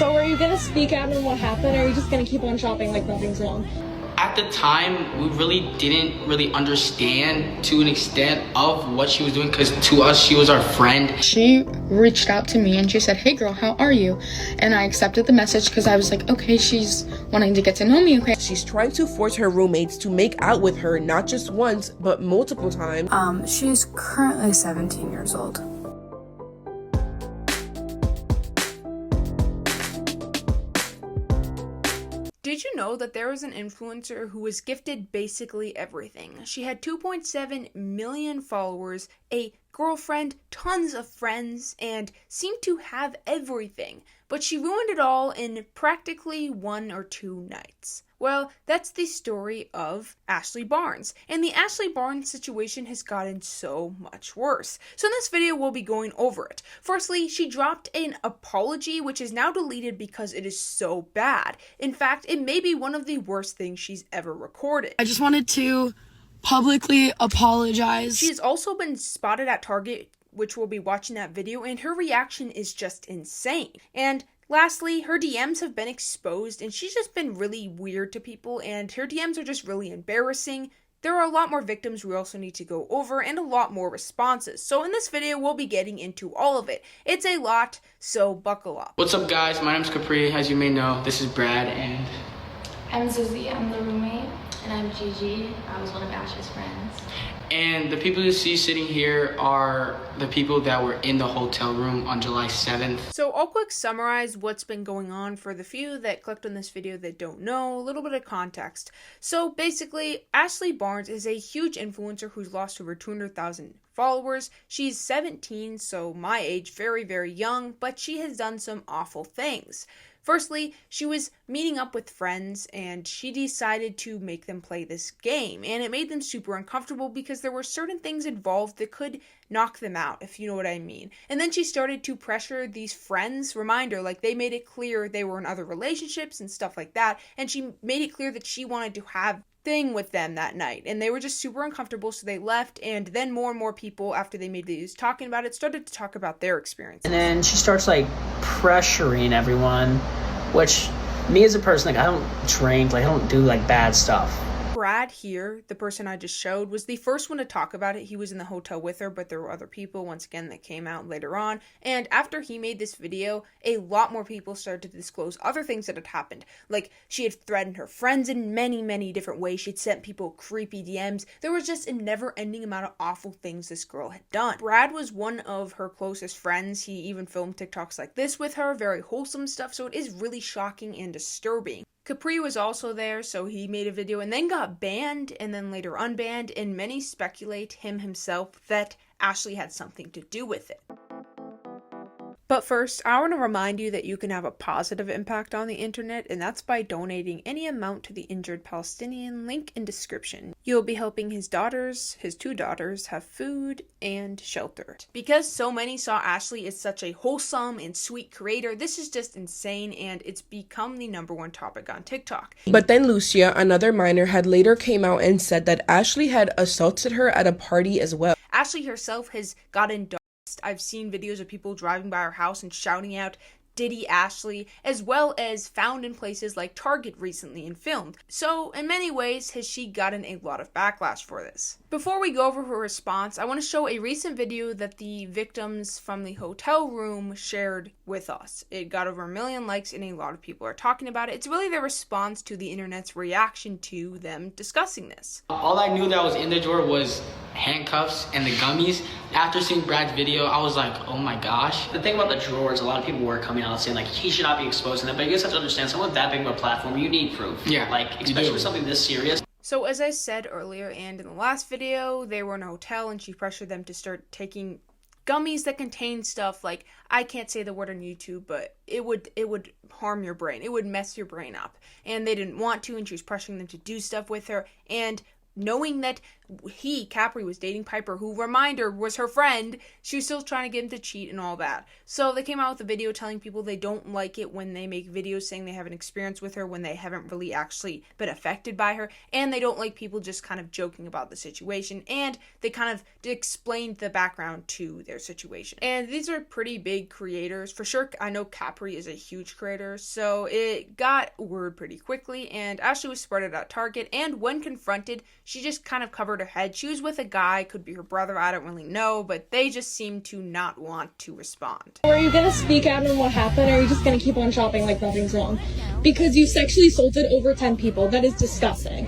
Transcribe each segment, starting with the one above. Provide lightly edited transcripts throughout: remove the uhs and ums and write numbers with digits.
So are you gonna speak out on what happened, or are you just gonna keep on shopping like nothing's wrong? At the time, we really didn't understand to an extent of what she was doing, because to us, she was our friend. She reached out to me and she said, "Hey girl, how are you?" And I accepted the message because I was like, okay, she's wanting to get to know me, okay. She's trying to force her roommates to make out with her, not just once, but multiple times. She's currently 17 years old. Did you know that there was an influencer who was gifted basically everything? She had 2.7 million followers, a girlfriend, tons of friends, and seemed to have everything. But she ruined it all in practically 1 or 2 nights. Well, that's the story of Ashley Barnes. And the Ashley Barnes situation has gotten so much worse. So in this video, we'll be going over it. Firstly, she dropped an apology, which is now deleted because it is so bad. In fact, it may be one of the worst things she's ever recorded. I just wanted to publicly apologize. She's also been spotted at Target, which we'll be watching that video, and her reaction is just insane. And lastly, her DMs have been exposed, and she's just been really weird to people, and her DMs are just really embarrassing. There are a lot more victims we also need to go over, and a lot more responses. So in this video, we'll be getting into all of it. It's a lot, so buckle up. What's up, guys? My name's Capri. As you may know, this is Brad, and I'm Susie, I'm the roommate, and I'm Gigi. I was one of Ash's friends. And the people you see sitting here are the people that were in the hotel room on July 7th. So I'll quick summarize what's been going on for the few that clicked on this video that don't know, a little bit of context. So basically, Ashley Barnes is a huge influencer who's lost over 200,000 followers. She's 17, so my age, very, very young, but she has done some awful things. Firstly, she was meeting up with friends and she decided to make them play this game, and it made them super uncomfortable because there were certain things involved that could knock them out, if you know what I mean. And then she started to pressure these friends, reminder, like they made it clear they were in other relationships and stuff like that, and she made it clear that she wanted to have thing with them that night, and they were just super uncomfortable, so they left. And then more and more people, after they made videos talking about it, started to talk about their experience. And then she starts like pressuring everyone, which me as a person, like I don't drink, like I don't do like bad stuff. Brad here, the person I just showed, was the first one to talk about it. He was in the hotel with her, but there were other people, once again, that came out later on. And after he made this video, a lot more people started to disclose other things that had happened. Like, she had threatened her friends in many, many different ways. She'd sent people creepy DMs. There was just a never-ending amount of awful things this girl had done. Brad was one of her closest friends. He even filmed TikToks like this with her, very wholesome stuff, so it is really shocking and disturbing. Capri was also there, so he made a video and then got banned and then later unbanned, and many speculate himself that Ashley had something to do with it. But first, I want to remind you that you can have a positive impact on the internet, and that's by donating any amount to the injured Palestinian, link in description. You'll be helping his 2 daughters, have food and shelter. Because so many saw Ashley as such a wholesome and sweet creator, this is just insane, and it's become the #1 topic on TikTok. But then Lucia, another minor, had later came out and said that Ashley had assaulted her at a party as well. Ashley herself has gotten doxxed. I've seen videos of people driving by her house and shouting out, "Diddy Ashley," as well as found in places like Target recently and filmed. So in many ways has she gotten a lot of backlash for this. Before we go over her response, I want to show a recent video that the victims from the hotel room shared with us. It got over 1 million likes and a lot of people are talking about it. It's really their response to the internet's reaction to them discussing this. All I knew that was in the drawer was handcuffs and the gummies. After seeing Brad's video, I was like, oh my gosh. The thing about the drawers, a lot of people were coming out saying like he should not be exposing them, but you guys have to understand, someone with that big of a platform, you need proof. Yeah, like especially with something this serious. So as I said earlier and in the last video, they were in a hotel and she pressured them to start taking gummies that contain stuff like, I can't say the word on YouTube, but it would harm your brain. It would mess your brain up. And they didn't want to, and she was pressuring them to do stuff with her. And knowing that Capri, was dating Piper, who, reminder, was her friend. She was still trying to get him to cheat and all that. So they came out with a video telling people they don't like it when they make videos saying they have an experience with her when they haven't really actually been affected by her, and they don't like people just kind of joking about the situation, and they kind of explained the background to their situation. And these are pretty big creators. For sure, I know Capri is a huge creator, so it got word pretty quickly, and Ashley was spotted at Target, and when confronted, she just kind of covered her head. She was with a guy, could be her brother, I don't really know, but they just seemed to not want to respond. Are you gonna speak out on what happened, or are you just gonna keep on shopping like nothing's wrong? Because you sexually assaulted over 10 people. That is disgusting.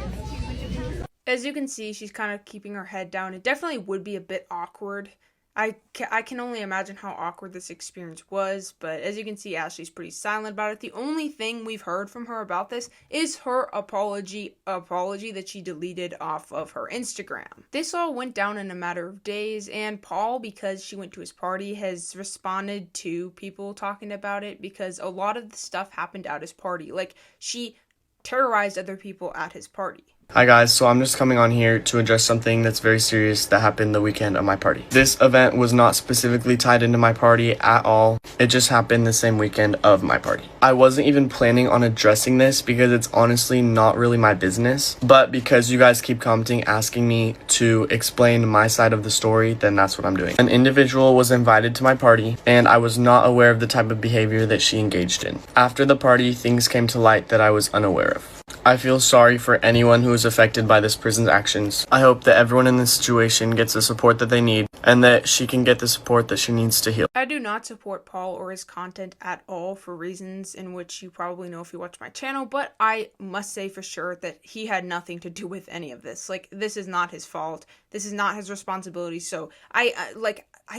As you can see, she's kind of keeping her head down. It definitely would be a bit awkward. I can only imagine how awkward this experience was, but as you can see, Ashley's pretty silent about it. The only thing we've heard from her about this is her apology that she deleted off of her Instagram. This all went down in a matter of days, and Paul, because she went to his party, has responded to people talking about it because a lot of the stuff happened at his party. Like, she terrorized other people at his party. Hi guys, so I'm just coming on here to address something that's very serious that happened the weekend of my party. This event was not specifically tied into my party at all. It just happened the same weekend of my party. I wasn't even planning on addressing this because it's honestly not really my business, but because you guys keep commenting asking me to explain my side of the story, then that's what I'm doing. An individual was invited to my party and I was not aware of the type of behavior that she engaged in. After the party, things came to light that I was unaware of. I feel sorry for anyone who is affected by this person's actions. I hope that everyone in this situation gets the support that they need and that she can get the support that she needs to heal. I do not support Paul or his content at all for reasons in which you probably know if you watch my channel, but I must say for sure that he had nothing to do with any of this. Like, this is not his fault. This is not his responsibility. So I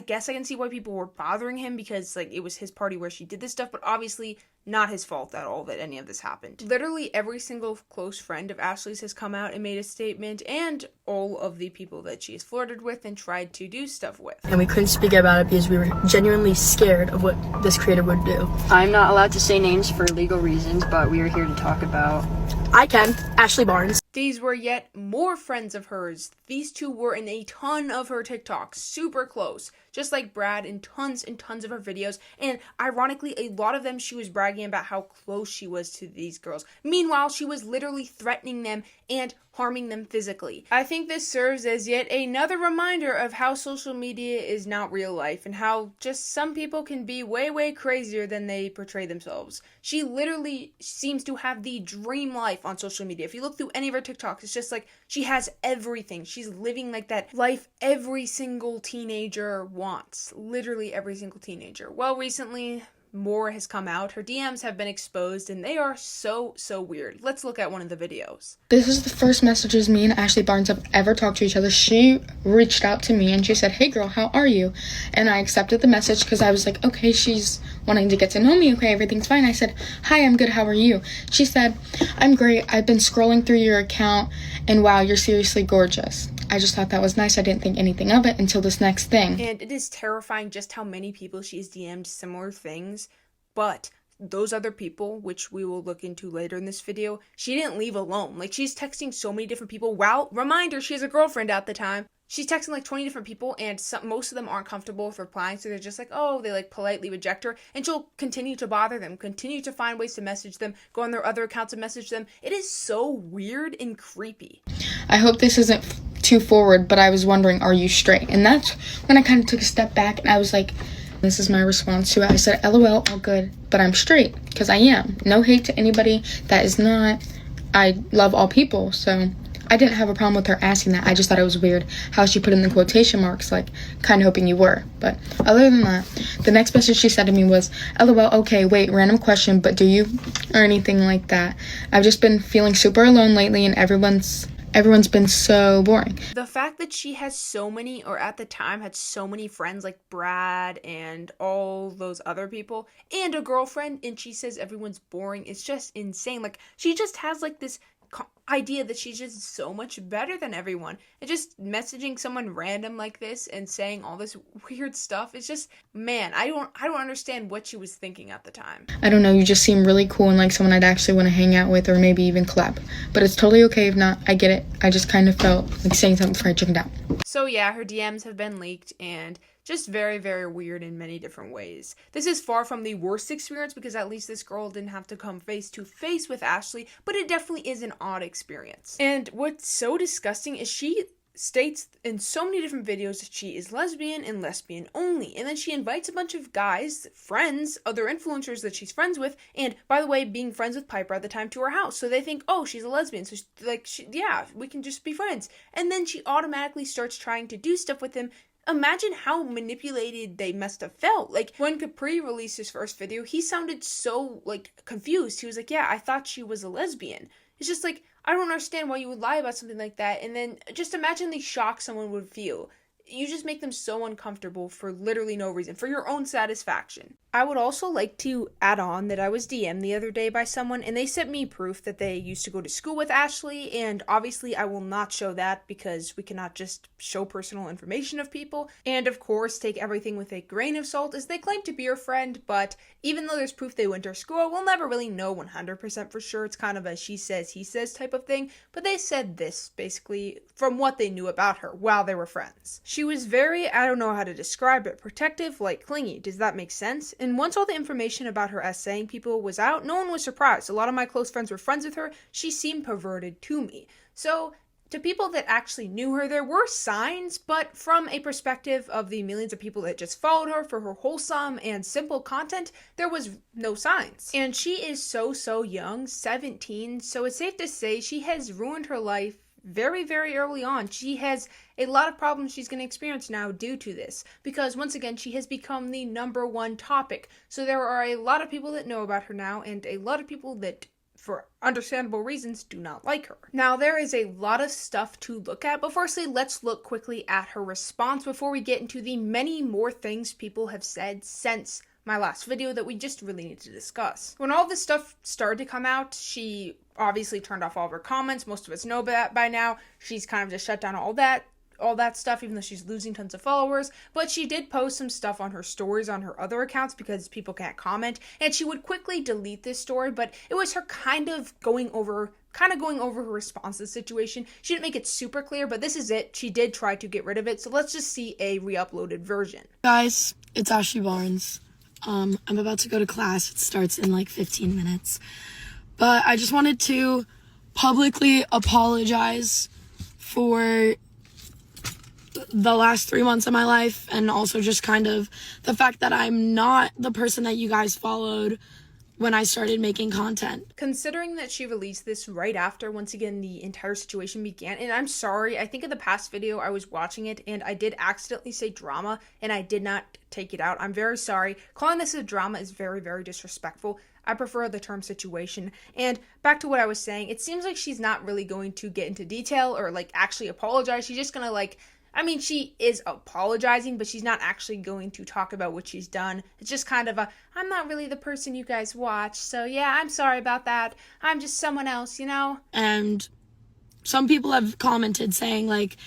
guess I can see why people were bothering him because, like, it was his party where she did this stuff, but obviously not his fault at all that any of this happened. Literally every single close friend of Ashley's has come out and made a statement, and all of the people that she has flirted with and tried to do stuff with. And we couldn't speak about it because we were genuinely scared of what this creator would do. I'm not allowed to say names for legal reasons, but we are here to talk about... I can. Ashley Barnes. These were yet more friends of hers. These two were in a ton of her TikToks, super close, just like Brad, in tons and tons of her videos, and ironically, a lot of them she was bragging about how close she was to these girls. Meanwhile, she was literally threatening them and harming them physically. I think this serves as yet another reminder of how social media is not real life and how just some people can be way, way crazier than they portray themselves. She literally seems to have the dream life on social media. If you look through any of her TikToks, it's just like she has everything. She's living like that life every single teenager wants. Literally every single teenager. Well, recently more has come out. Her DMs have been exposed and they are so weird. Let's look at one of the videos. This is the first messages me and Ashley Barnes have ever talked to each other. She reached out to me and she said, "Hey girl, how are you?" And I accepted the message because I was like, okay, she's wanting to get to know me. Okay, everything's fine. I said, "Hi, I'm good. How are you?" She said, "I'm great. I've been scrolling through your account and wow, you're seriously gorgeous." I just thought that was nice. I didn't think anything of it until this next thing. And it is terrifying just how many people she's DM'd similar things, but those other people, which we will look into later in this video, she didn't leave alone. Like, she's texting so many different people. Wow, reminder, she has a girlfriend at the time. She's texting like 20 different people, and most of them aren't comfortable with replying, so they're just like, oh, they like politely reject her, and she'll continue to bother them, continue to find ways to message them, go on their other accounts and message them. It is so weird and creepy. I hope this isn't too forward, but I was wondering, are you straight? And that's when I kind of took a step back and I was like, this is my response to it. I said, LOL, all good, but I'm straight, because I am. No hate to anybody that is not. I love all people, so I didn't have a problem with her asking that. I just thought it was weird how she put in the quotation marks, like, kind of hoping you were. But other than that, the next message she said to me was, LOL, okay, wait, random question, but do you? Or anything like that. I've just been feeling super alone lately, and everyone's been so boring. The fact that she has so many, or at the time had so many friends like Brad and all those other people, and a girlfriend, and she says everyone's boring, it's just insane. Like, she just has like this idea that she's just so much better than everyone. And just messaging someone random like this and saying all this weird stuff is just, man, I don't understand what she was thinking at the time. I don't know, you just seem really cool and like someone I'd actually want to hang out with or maybe even collab. But it's totally okay if not, I get it. I just kind of felt like saying something before I chickened out. So yeah, her DMs have been leaked and just very, very weird in many different ways. This is far from the worst experience because at least this girl didn't have to come face to face with Ashley, but it definitely is an odd experience. And what's so disgusting is she states in so many different videos that she is lesbian and lesbian only, and then she invites a bunch of guys, friends, other influencers that she's friends with, and by the way, being friends with Piper at the time, to her house, so they think, oh, she's a lesbian, so yeah, we can just be friends. And then she automatically starts trying to do stuff with him. Imagine how manipulated they must have felt. Like, when Capri released his first video, he sounded so, like, confused. He was like, yeah, I thought she was a lesbian. It's just like, I don't understand why you would lie about something like that. And then just imagine the shock someone would feel. You just make them so uncomfortable for literally no reason, for your own satisfaction. I would also like to add on that I was DM'd the other day by someone, and they sent me proof that they used to go to school with Ashley, and obviously I will not show that because we cannot just show personal information of people. And of course, take everything with a grain of salt, as they claim to be your friend, but even though there's proof they went to school, we'll never really know 100% for sure. It's kind of a she says, he says type of thing, but they said this, basically, from what they knew about her while they were friends. She was very, I don't know how to describe it, protective, like clingy. Does that make sense? And once all the information about her essaying people was out, no one was surprised. A lot of my close friends were friends with her. She seemed perverted to me. So, to people that actually knew her, there were signs, but from a perspective of the millions of people that just followed her for her wholesome and simple content, there was no signs. And she is so young, 17, so it's safe to say she has ruined her life very, very early on. She has a lot of problems she's going to experience now due to this, because once again, she has become the #1 topic. So there are a lot of people that know about her now, and a lot of people that, for understandable reasons, do not like her. Now, there is a lot of stuff to look at, but firstly, let's look quickly at her response before we get into the many more things people have said since my last video that we just really need to discuss. When all this stuff started to come out, she obviously turned off all of her comments. Most of us know that by now. She's kind of just shut down all that stuff, even though she's losing tons of followers. But she did post some stuff on her stories on her other accounts because people can't comment, and she would quickly delete this story, but it was her kind of going over her response to the situation. She didn't make it super clear, but this is it. She did try to get rid of it, so let's just see a re-uploaded version. Guys, it's Ashley Barnes. I'm about to go to class. It starts in like 15 minutes. But I just wanted to publicly apologize for the last 3 months of my life, and also just kind of the fact that I'm not the person that you guys followed when I started making content. Considering that she released this right after, once again, the entire situation began, and I'm sorry, I think in the past video I was watching it and I did accidentally say drama and I did not take it out. I'm very sorry. Calling this a drama is very, very disrespectful. I prefer the term situation. And back to what I was saying, it seems like she's not really going to get into detail or like actually apologize. She's just gonna she is apologizing, but she's not actually going to talk about what she's done. It's just kind of I'm not really the person you guys watch, so yeah, I'm sorry about that. I'm just someone else, you know? And some people have commented saying, like,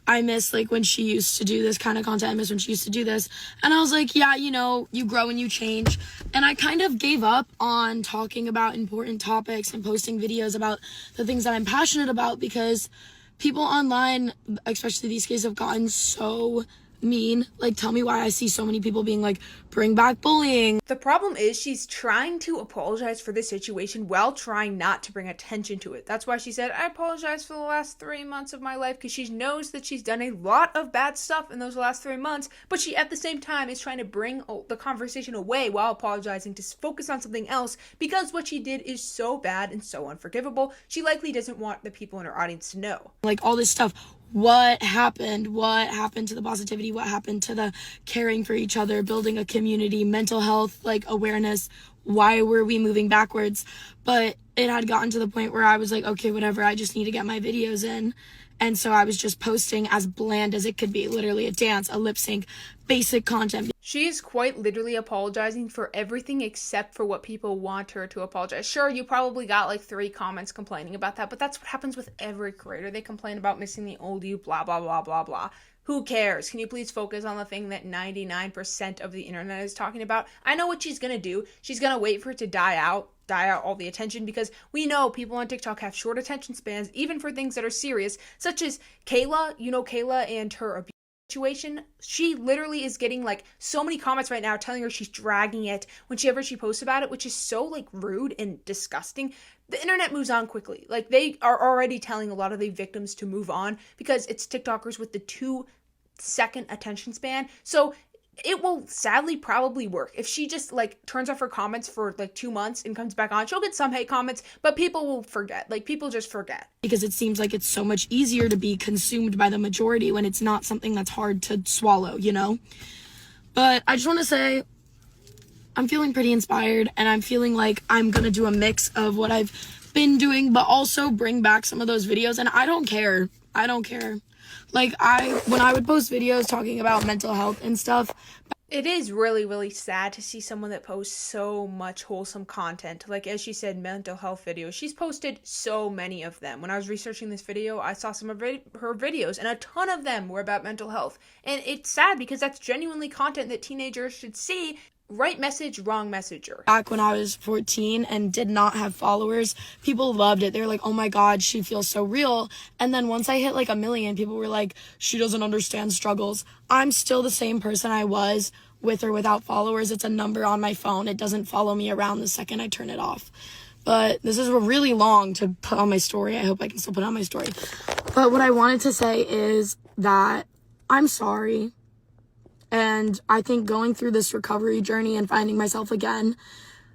I miss, like, when she used to do this kind of content. I miss when she used to do this. And I was like, yeah, you know, you grow and you change. And I kind of gave up on talking about important topics and posting videos about the things that I'm passionate about, because people online, especially these kids, have gotten so mean. Like, tell me why I see so many people being like, bring back bullying. The problem is she's trying to apologize for this situation while trying not to bring attention to it. That's why she said, I apologize for the last 3 months of my life, because she knows that she's done a lot of bad stuff in those last 3 months, but she at the same time is trying to bring the conversation away while apologizing to focus on something else, because what she did is so bad and so unforgivable. She likely doesn't want the people in her audience to know. Like, all this stuff. What happened? What happened to the positivity? What happened to the caring for each other, building a community, mental health, like, awareness? Why were we moving backwards? But it had gotten to the point where I was like, okay, whatever, I just need to get my videos in. And so I was just posting as bland as it could be, literally a dance, a lip sync, basic content. She is quite literally apologizing for everything except for what people want her to apologize. Sure, you probably got like 3 comments complaining about that, but that's what happens with every creator. They complain about missing the old you, blah, blah, blah, blah, blah. Who cares? Can you please focus on the thing that 99% of the internet is talking about? I know what she's gonna do. She's gonna wait for it to die out all the attention, because we know people on TikTok have short attention spans, even for things that are serious, such as Kayla. You know Kayla and her abuse situation. She literally is getting like so many comments right now telling her she's dragging it whenever she posts about it, which is so like rude and disgusting. The internet moves on quickly. Like, they are already telling a lot of the victims to move on because it's TikTokers with the 2-second attention span. So it will sadly probably work. If she just like turns off her comments for like 2 months and comes back on, she'll get some hate comments, but people will forget. Like, people just forget. Because it seems like it's so much easier to be consumed by the majority when it's not something that's hard to swallow, you know? But I just want to say, I'm feeling pretty inspired, and I'm feeling like I'm gonna do a mix of what I've been doing, but also bring back some of those videos. And I don't care. Like, when I would post videos talking about mental health and stuff, it is really, really sad to see someone that posts so much wholesome content. Like, as she said, mental health videos. She's posted so many of them. When I was researching this video, I saw some of her videos, and a ton of them were about mental health. And it's sad because that's genuinely content that teenagers should see. Right message, wrong messenger. Back when I was 14 and did not have followers, people loved it. They're like, oh my God, she feels so real. And then once I hit like 1 million, people were like, she doesn't understand struggles. I'm still the same person I was with or without followers. It's a number on my phone. It doesn't follow me around the second I turn it off. But this is really long to put on my story. I hope I can still put on my story. But what I wanted to say is that I'm sorry. And I think going through this recovery journey and finding myself again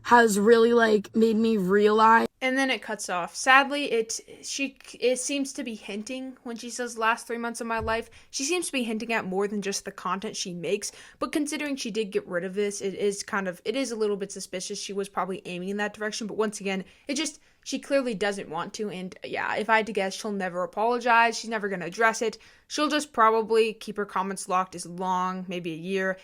has really like made me realize. And then it cuts off. Sadly, it seems to be hinting when she says last 3 months of my life. She seems to be hinting at more than just the content she makes. But considering she did get rid of this, it is a little bit suspicious. She was probably aiming in that direction. But once again, she clearly doesn't want to. And yeah, if I had to guess, she'll never apologize. She's never going to address it. She'll just probably keep her comments locked as long, maybe a year.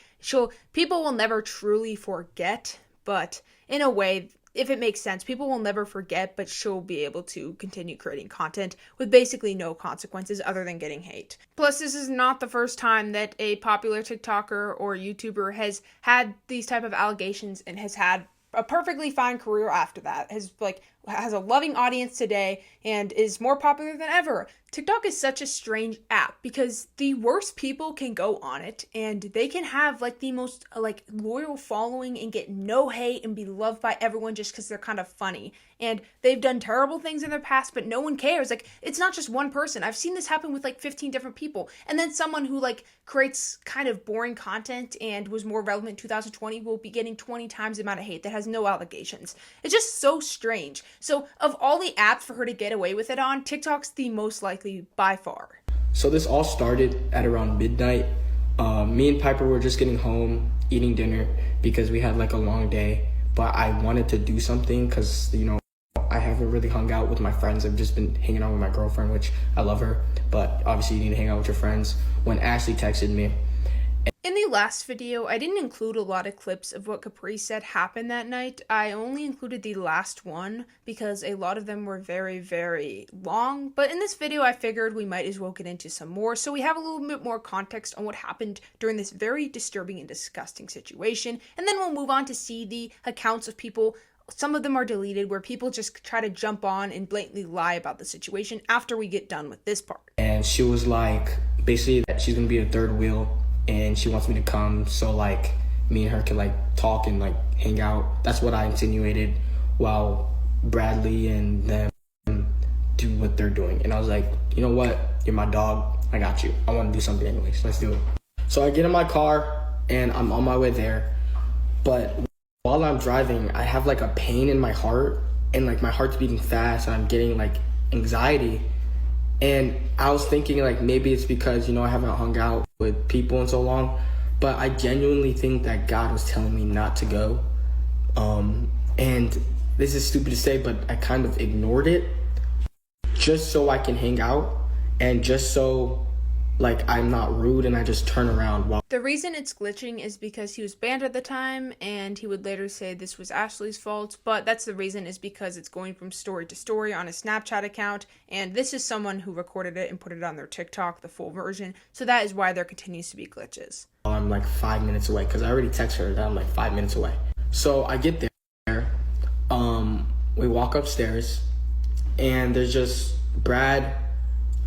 People will never truly forget, but in a way, if it makes sense, people will never forget, but she'll be able to continue creating content with basically no consequences other than getting hate. Plus, this is not the first time that a popular TikToker or YouTuber has had these type of allegations and has had a perfectly fine career after that, has a loving audience today and is more popular than ever. TikTok is such a strange app because the worst people can go on it and they can have like the most like loyal following and get no hate and be loved by everyone just because they're kind of funny. And they've done terrible things in their past, but no one cares. Like, it's not just one person. I've seen this happen with like 15 different people. And then someone who like creates kind of boring content and was more relevant in 2020 will be getting 20 times the amount of hate that has no allegations. It's just so strange. So of all the apps for her to get away with it on, TikTok's the most likely by far. So this all started at around midnight. Me and Piper were just getting home, eating dinner because we had like a long day. But I wanted to do something because, you know, I haven't really hung out with my friends. I've just been hanging out with my girlfriend, which I love her. But obviously you need to hang out with your friends. When Ashley texted me. In the last video, I didn't include a lot of clips of what Capri said happened that night. I only included the last one because a lot of them were very, very long. But in this video, I figured we might as well get into some more, so we have a little bit more context on what happened during this very disturbing and disgusting situation. And then we'll move on to see the accounts of people. Some of them are deleted, where people just try to jump on and blatantly lie about the situation after we get done with this part. And she was like, basically, that she's gonna be a third wheel. And she wants me to come so like me and her can like talk and like hang out. That's what I insinuated, while Bradley and them do what they're doing. And I was like, you know what? You're my dog. I got you. I want to do something anyways. Let's do it. So I get in my car and I'm on my way there. But while I'm driving, I have like a pain in my heart and like my heart's beating fast and I'm getting like anxiety. And I was thinking like maybe it's because, you know, I haven't hung out with people in so long, but I genuinely think that God was telling me not to go. And this is stupid to say, but I kind of ignored it just so I can hang out. And just so like I'm not rude and I just turn around while The reason it's glitching is because he was banned at the time, and he would later say this was Ashley's fault, but that's the reason is because it's going from story to story on a Snapchat account, and this is someone who recorded it and put it on their TikTok, the full version, so that is why there continues to be glitches. I'm like 5 minutes away, because I already text her that I'm like 5 minutes away. So I get there, we walk upstairs, and there's just Brad,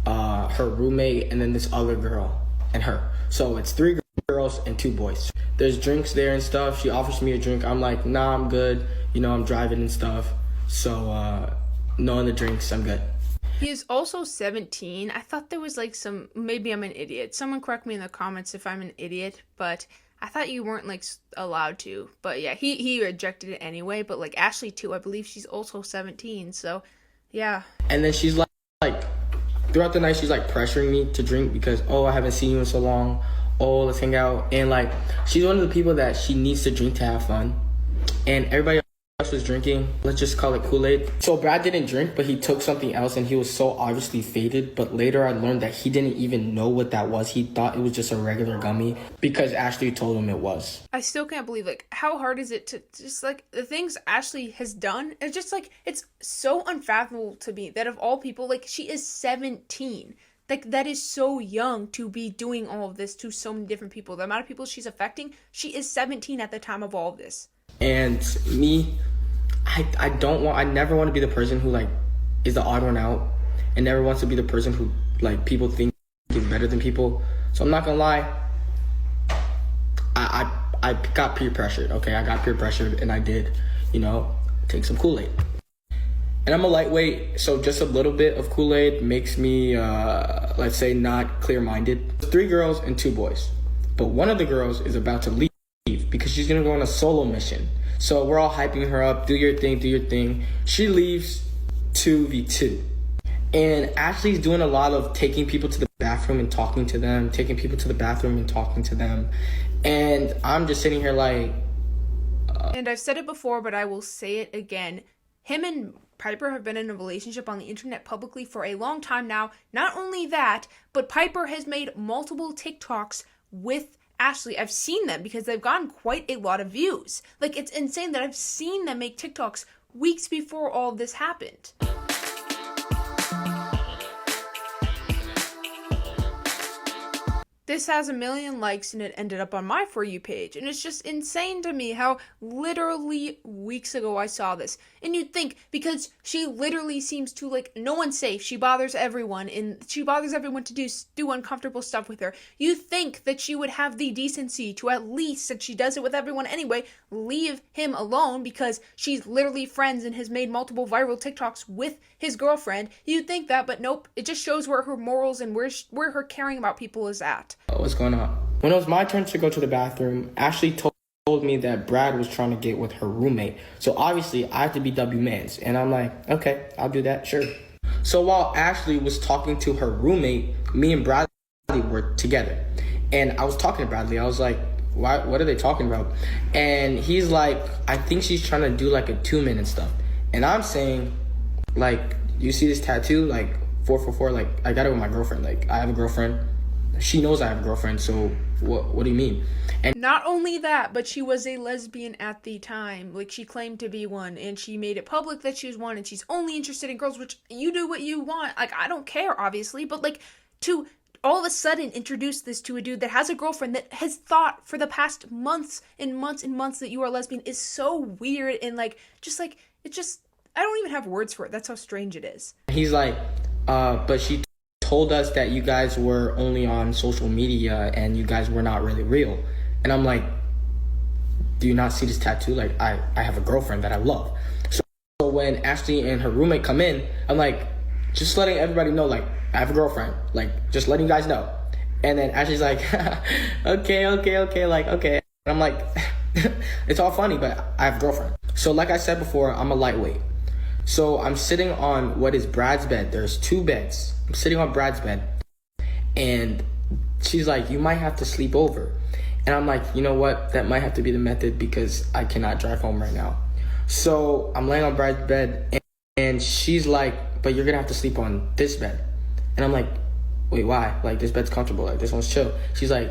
her roommate, and then this other girl and her. So it's 3 girls and 2 boys. There's drinks there and stuff. She offers me a drink. I'm like, nah, I'm good. You know, I'm driving and stuff. So no other drinks. I'm good. He is also 17. I thought there was like some, maybe I'm an idiot. Someone correct me in the comments if I'm an idiot, but I thought you weren't like allowed to. But yeah, he rejected it anyway. But like Ashley too, I believe she's also 17. So yeah. And then she's like throughout the night, she's like pressuring me to drink because, oh, I haven't seen you in so long. Oh, let's hang out. And like, she's one of the people that she needs to drink to have fun. And everybody else was drinking. Let's just call it Kool-Aid. So Brad didn't drink, but he took something else and he was so obviously faded. But later I learned that he didn't even know what that was. He thought it was just a regular gummy because Ashley told him it was. I still can't believe, like, how hard is it to just, like, the things Ashley has done, it's just, like, it's so unfathomable to me that of all people, like, she is 17. Like, that is so young to be doing all of this to so many different people. The amount of people she's affecting, she is 17 at the time of all of this. And me, I never want to be the person who, like, is the odd one out and never wants to be the person who, like, people think is better than people. So I'm not gonna lie, I got peer pressured, okay? I got peer pressured and I did, you know, take some Kool-Aid. And I'm a lightweight, so just a little bit of Kool-Aid makes me, let's say, not clear-minded. 3 girls and 2 boys. But one of the girls is about to leave because she's gonna go on a solo mission. So we're all hyping her up, do your thing, do your thing. She leaves 2v2. And Ashley's doing a lot of taking people to the bathroom and talking to them, taking people to the bathroom and talking to them. And I'm just sitting here like... And I've said it before, but I will say it again. Him and Piper have been in a relationship on the internet publicly for a long time now. Not only that, but Piper has made multiple TikToks with Ashley. I've seen them because they've gotten quite a lot of views. Like, it's insane that I've seen them make TikToks weeks before all of this happened. This has 1 million likes and it ended up on my For You page. And it's just insane to me how literally weeks ago I saw this. And you'd think, because she literally seems to, like, no one's safe. She bothers everyone and she bothers everyone to do uncomfortable stuff with her. You think that she would have the decency to at least, since she does it with everyone anyway, leave him alone because she's literally friends and has made multiple viral TikToks with his girlfriend. You'd think that, but nope. It just shows where her morals and where her caring about people is at. What's going on? When it was my turn to go to the bathroom, Ashley told me that Brad was trying to get with her roommate. So obviously I have to be W-mans. And I'm like, okay, I'll do that, sure. So while Ashley was talking to her roommate, me and Bradley were together. And I was talking to Bradley. I was like, what are they talking about? And he's like, I think she's trying to do like a 2-minute stuff. And I'm saying, like, you see this tattoo? Like, 444, like, I got it with my girlfriend. Like, I have a girlfriend. She knows I have a girlfriend, so what do you mean? And not only that, but she was a lesbian at the time. Like, she claimed to be one, and she made it public that she was one, and she's only interested in girls, which you do what you want. Like, I don't care, obviously, but, like, to all of a sudden introduce this to a dude that has a girlfriend that has thought for the past months and months and months that you are lesbian is so weird, and, like, just, like, it just, I don't even have words for it. That's how strange it is. He's like, but she told us that you guys were only on social media and you guys were not really real. And I'm like, do you not see this tattoo? Like, I have a girlfriend that I love. So when Ashley and her roommate come in, I'm like, just letting everybody know, like, I have a girlfriend. Like, just letting you guys know. And then Ashley's like, okay, like, okay. And I'm like, it's all funny, but I have a girlfriend. So like I said before, I'm a lightweight. So I'm sitting on what is Brad's bed. There's 2 beds. I'm sitting on Brad's bed. And she's like, you might have to sleep over. And I'm like, you know what? That might have to be the method because I cannot drive home right now. So I'm laying on Brad's bed. And she's like, but you're going to have to sleep on this bed. And I'm like, wait, why? Like, this bed's comfortable. Like, this one's chill. She's like,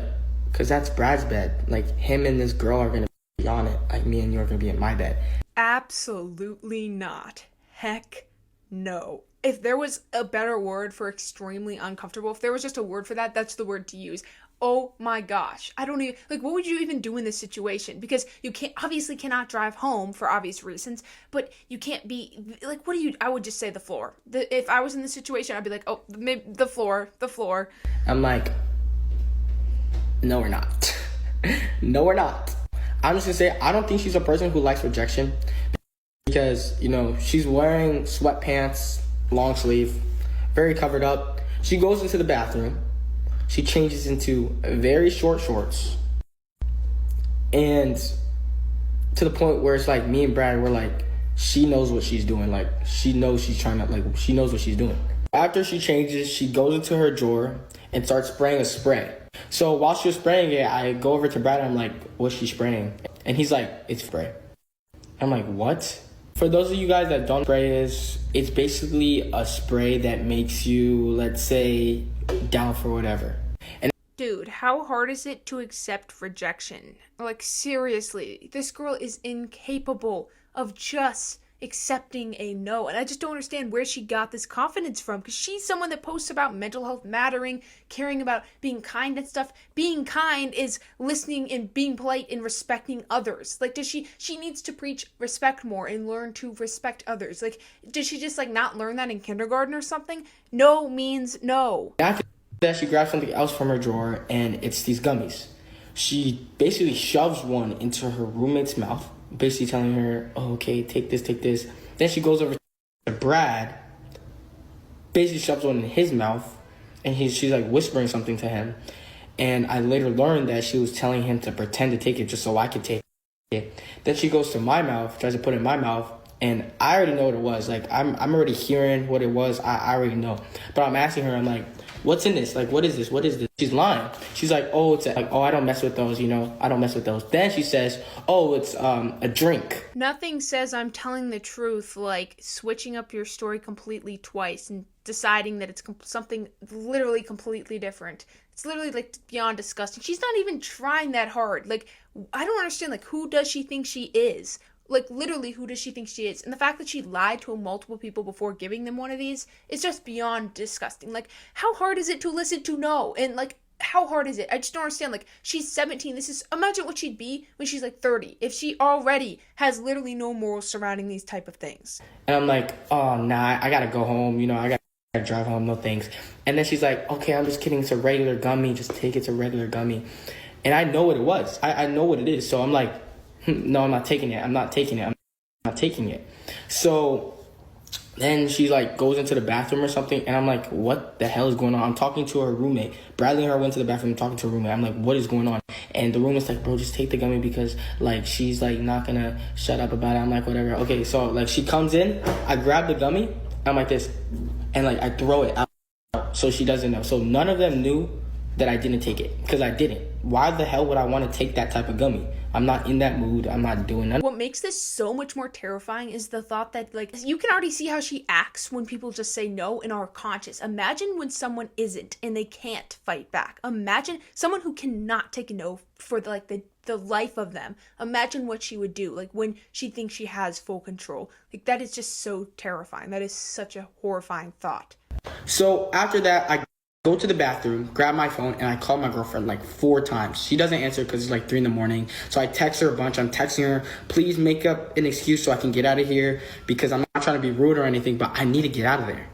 because that's Brad's bed. Like, him and this girl are going to be on it. Like, me and you are going to be in my bed. Absolutely not. Heck no. If there was a better word for extremely uncomfortable, if there was just a word for that, that's the word to use. Oh my gosh. I don't even, like, what would you even do in this situation? Because you obviously cannot drive home for obvious reasons, but you can't be, like, I would just say the floor. If I was in this situation, I'd be like, oh, maybe the floor. I'm like, no, we're not. No, we're not. I'm just gonna say, I don't think she's a person who likes rejection because, you know, she's wearing sweatpants, long sleeve, very covered up. She goes into the bathroom. She changes into very short shorts. And to the point where it's like me and Brad were like, she knows what she's doing. Like, she knows she's trying to, like, she knows what she's doing. After she changes, she goes into her drawer and starts spraying a spray. So while she was spraying it, I go over to Brad and I'm like, what's she spraying? And he's like, it's spray. I'm like, what? For those of you guys that don't know what spray is, it's basically a spray that makes you, let's say, down for whatever. And dude, how hard is it to accept rejection? Like, seriously, this girl is incapable of just accepting a no. And I just don't understand where she got this confidence from, because she's someone that posts about mental health mattering, caring about being kind and stuff. Being kind is listening and being polite and respecting others. Like, she needs to preach respect more and learn to respect others. Like, did she just, like, not learn that in kindergarten or something? No means no. after that, she grabs something else from her drawer, and it's these gummies. She basically shoves one into her roommate's mouth, basically telling her, oh, okay, take this. Then she goes over to Brad, basically shoves one in his mouth, and she's like whispering something to him. And I later learned that she was telling him to pretend to take it just so I could take it. Then she goes to my mouth, tries to put it in my mouth, and I already know what it was. Like, I'm already hearing what it was. I already know. But I'm asking her, I'm like, what's in this? Like, what is this? She's lying. She's like, oh, I don't mess with those, you know. I don't mess with those. Then she says, oh, it's a drink. Nothing says I'm telling the truth like switching up your story completely twice and deciding that it's something literally completely different. It's literally, like, beyond disgusting. She's not even trying that hard. Like, I don't understand, like, who does she think she is? Like, literally, who does she think she is? And the fact that she lied to multiple people before giving them one of these is just beyond disgusting. Like, how hard is it to listen to no? And, like, how hard is it? I just don't understand. Like, she's 17. Imagine what she'd be when she's, like, 30. If she already has literally no morals surrounding these type of things. And I'm like, oh, nah, I gotta go home. You know, I gotta drive home. No thanks. And then she's like, okay, I'm just kidding. It's a regular gummy. Just take it. It's a regular gummy. And I know what it was. I know what it is. So I'm like, no, I'm not taking it. I'm not taking it. So then she, like, goes into the bathroom or something, and I'm like, what the hell is going on? I'm talking to her roommate. Bradley and her went to the bathroom talking to her roommate. I'm like, what is going on? And the roommate's like, bro, just take the gummy because, like, she's, like, not gonna shut up about it. I'm like, whatever. Okay, so, like, she comes in, I grab the gummy, I'm like this, and, like, I throw it out so she doesn't know. So none of them knew that I didn't take it because I didn't. Why the hell would I want to take that type of gummy? I'm not in that mood. I'm not doing that. What makes this so much more terrifying is the thought that, like, you can already see how she acts when people just say no and are conscious. Imagine when someone isn't and they can't fight back. Imagine someone who cannot take a no for, the life of them. Imagine what she would do, like, when she thinks she has full control. Like, that is just so terrifying. That is such a horrifying thought. So after that, I go to the bathroom, grab my phone, and I call my girlfriend like 4 times. She doesn't answer because it's like 3 a.m. So I text her a bunch. I'm texting her, please make up an excuse so I can get out of here because I'm not trying to be rude or anything, but I need to get out of there.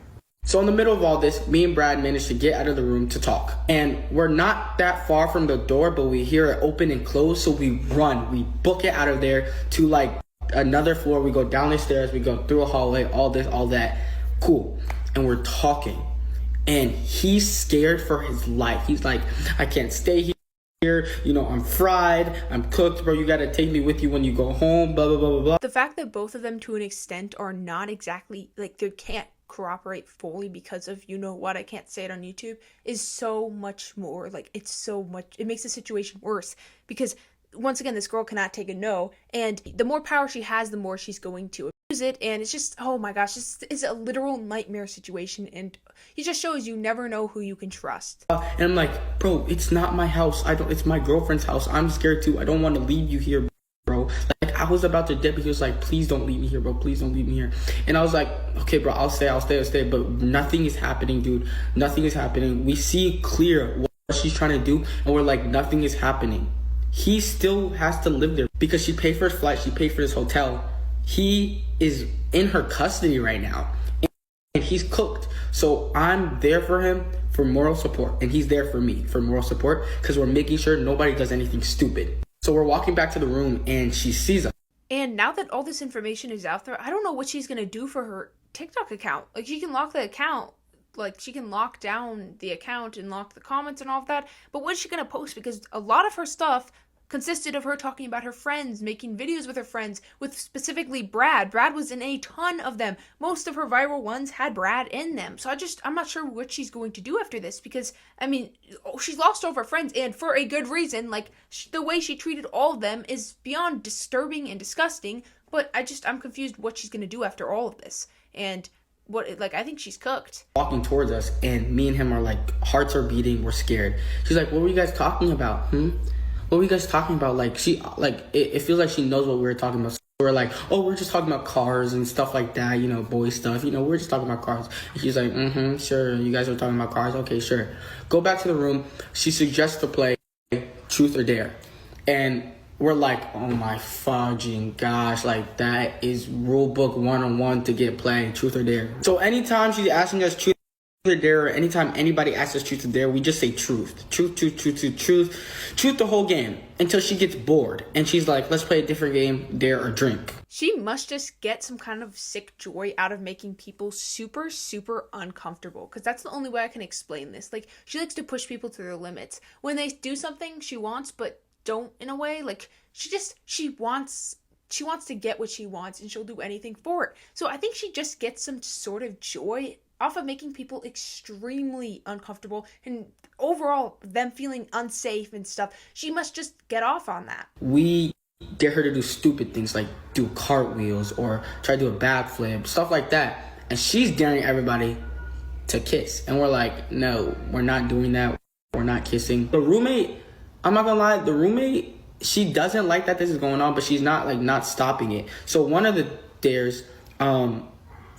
So in the middle of all this, me and Brad managed to get out of the room to talk. And we're not that far from the door, but we hear it open and close. So we run, we book it out of there to like another floor. We go down the stairs, we go through a hallway, all this, all that. Cool. And we're talking. And he's scared for his life. He's like, I can't stay here. You know, I'm fried. I'm cooked, bro. You got to take me with you when you go home, blah, blah, blah, blah, blah. The fact that both of them, to an extent, are not exactly, like, they can't cooperate fully because of, you know what, I can't say it on YouTube, is so much more, like, it makes the situation worse. Because, once again, this girl cannot take a no. And the more power she has, the more she's going to it, and it's just, oh my gosh, it's a literal nightmare situation, and he just shows you never know who you can trust. And I'm like, bro, it's not my house. It's my girlfriend's house. I'm scared too. I don't want to leave you here, bro. Like, I was about to dip, but he was like, please don't leave me here, bro. Please don't leave me here. And I was like, okay, bro, I'll stay. But nothing is happening, dude. Nothing is happening. We see clear what she's trying to do, and we're like, nothing is happening. He still has to live there because she paid for his flight. She paid for his hotel. He is in her custody right now, and he's cooked. So I'm there for him for moral support, and he's there for me for moral support because we're making sure nobody does anything stupid. So we're walking back to the room, and she sees us. And now that all this information is out there, I don't know what she's going to do for her TikTok account. Like, she can lock the account. Like, she can lock down the account and lock the comments and all of that. But what is she going to post? Because a lot of her stuff consisted of her talking about her friends, making videos with her friends, with specifically Brad. Brad was in a ton of them. Most of her viral ones had Brad in them. So I'm not sure what she's going to do after this, because, I mean, she's lost all of her friends, and for a good reason. Like, the way she treated all of them is beyond disturbing and disgusting, but I'm confused what she's going to do after all of this. And I think she's cooked. Walking towards us, and me and him are like, hearts are beating, we're scared. She's like, what were you guys talking about? What were you guys talking about? Like, it feels like she knows what we were talking about. So we're like, oh, we're just talking about cars and stuff like that, boy stuff. We're just talking about cars. And she's like, sure, you guys are talking about cars? Okay, sure. Go back to the room. She suggests to play Truth or Dare. And we're like, oh my fudging gosh, like, that is rule book 101 to get playing Truth or Dare. So anytime she's asking us Truth or Dare, or anytime anybody asks us Truth or Dare, we just say truth the whole game until she gets bored and she's like, let's play a different game, dare or drink. She must just get some kind of sick joy out of making people super, super uncomfortable, because that's the only way I can explain this. Like, she likes to push people to their limits. When they do something she wants but don't, in a way, like, she wants to get what she wants, and she'll do anything for it. So I think she just gets some sort of joy off of making people extremely uncomfortable, and overall them feeling unsafe and stuff. She must just get off on that. We dare her to do stupid things like do cartwheels or try to do a backflip, stuff like that, and she's daring everybody to kiss, and we're like, no, we're not doing that, we're not kissing. The roommate, I'm not gonna lie, she doesn't like that this is going on, but she's not stopping it. So one of the dares, I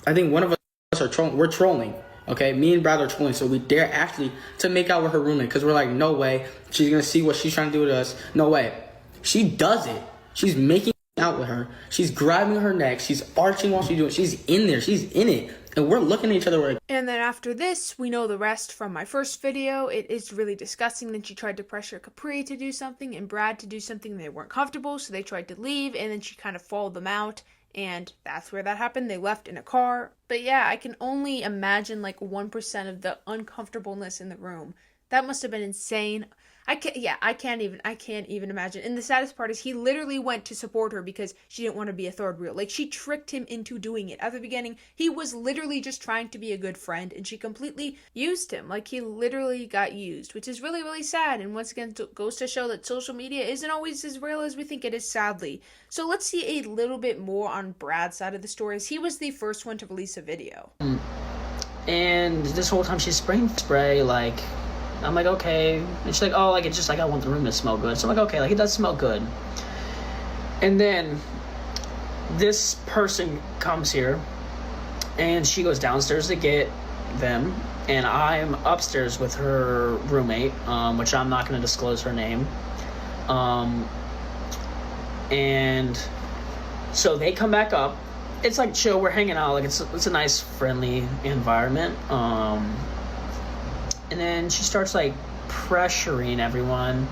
think one of us are trolling. We're trolling, okay? Me and Brad are trolling, so we dare actually to make out with her roommate, because we're like, no way, she's gonna see what she's trying to do to us. No way. She does it. She's making out with her. She's grabbing her neck. She's arching while she's doing it. She's in there. She's in it. And we're looking at each other like... And then after this, we know the rest from my first video. It is really disgusting that she tried to pressure Capri to do something and Brad to do something. They weren't comfortable, so they tried to leave, and then she kind of followed them out. And that's where that happened. They left in a car. But yeah, I can only imagine like 1% of the uncomfortableness in the room. That must have been insane. I can't even imagine. And the saddest part is he literally went to support her because she didn't want to be a third wheel. Like, she tricked him into doing it. At the beginning, he was literally just trying to be a good friend, and she completely used him. Like, he literally got used, which is really, really sad. And once again, goes to show that social media isn't always as real as we think it is, sadly. So let's see a little bit more on Brad's side of the story, as he was the first one to release a video. And this whole time she's spraying spray, like, I'm like, okay. And she's like, oh, like, it's just like, I want the room to smell good. So I'm like, okay, like, it does smell good. And then this person comes here, and she goes downstairs to get them, and I'm upstairs with her roommate, which I'm not going to disclose her name. And so they come back up. It's like chill, we're hanging out, like, it's a nice, friendly environment. And then she starts, like, pressuring everyone,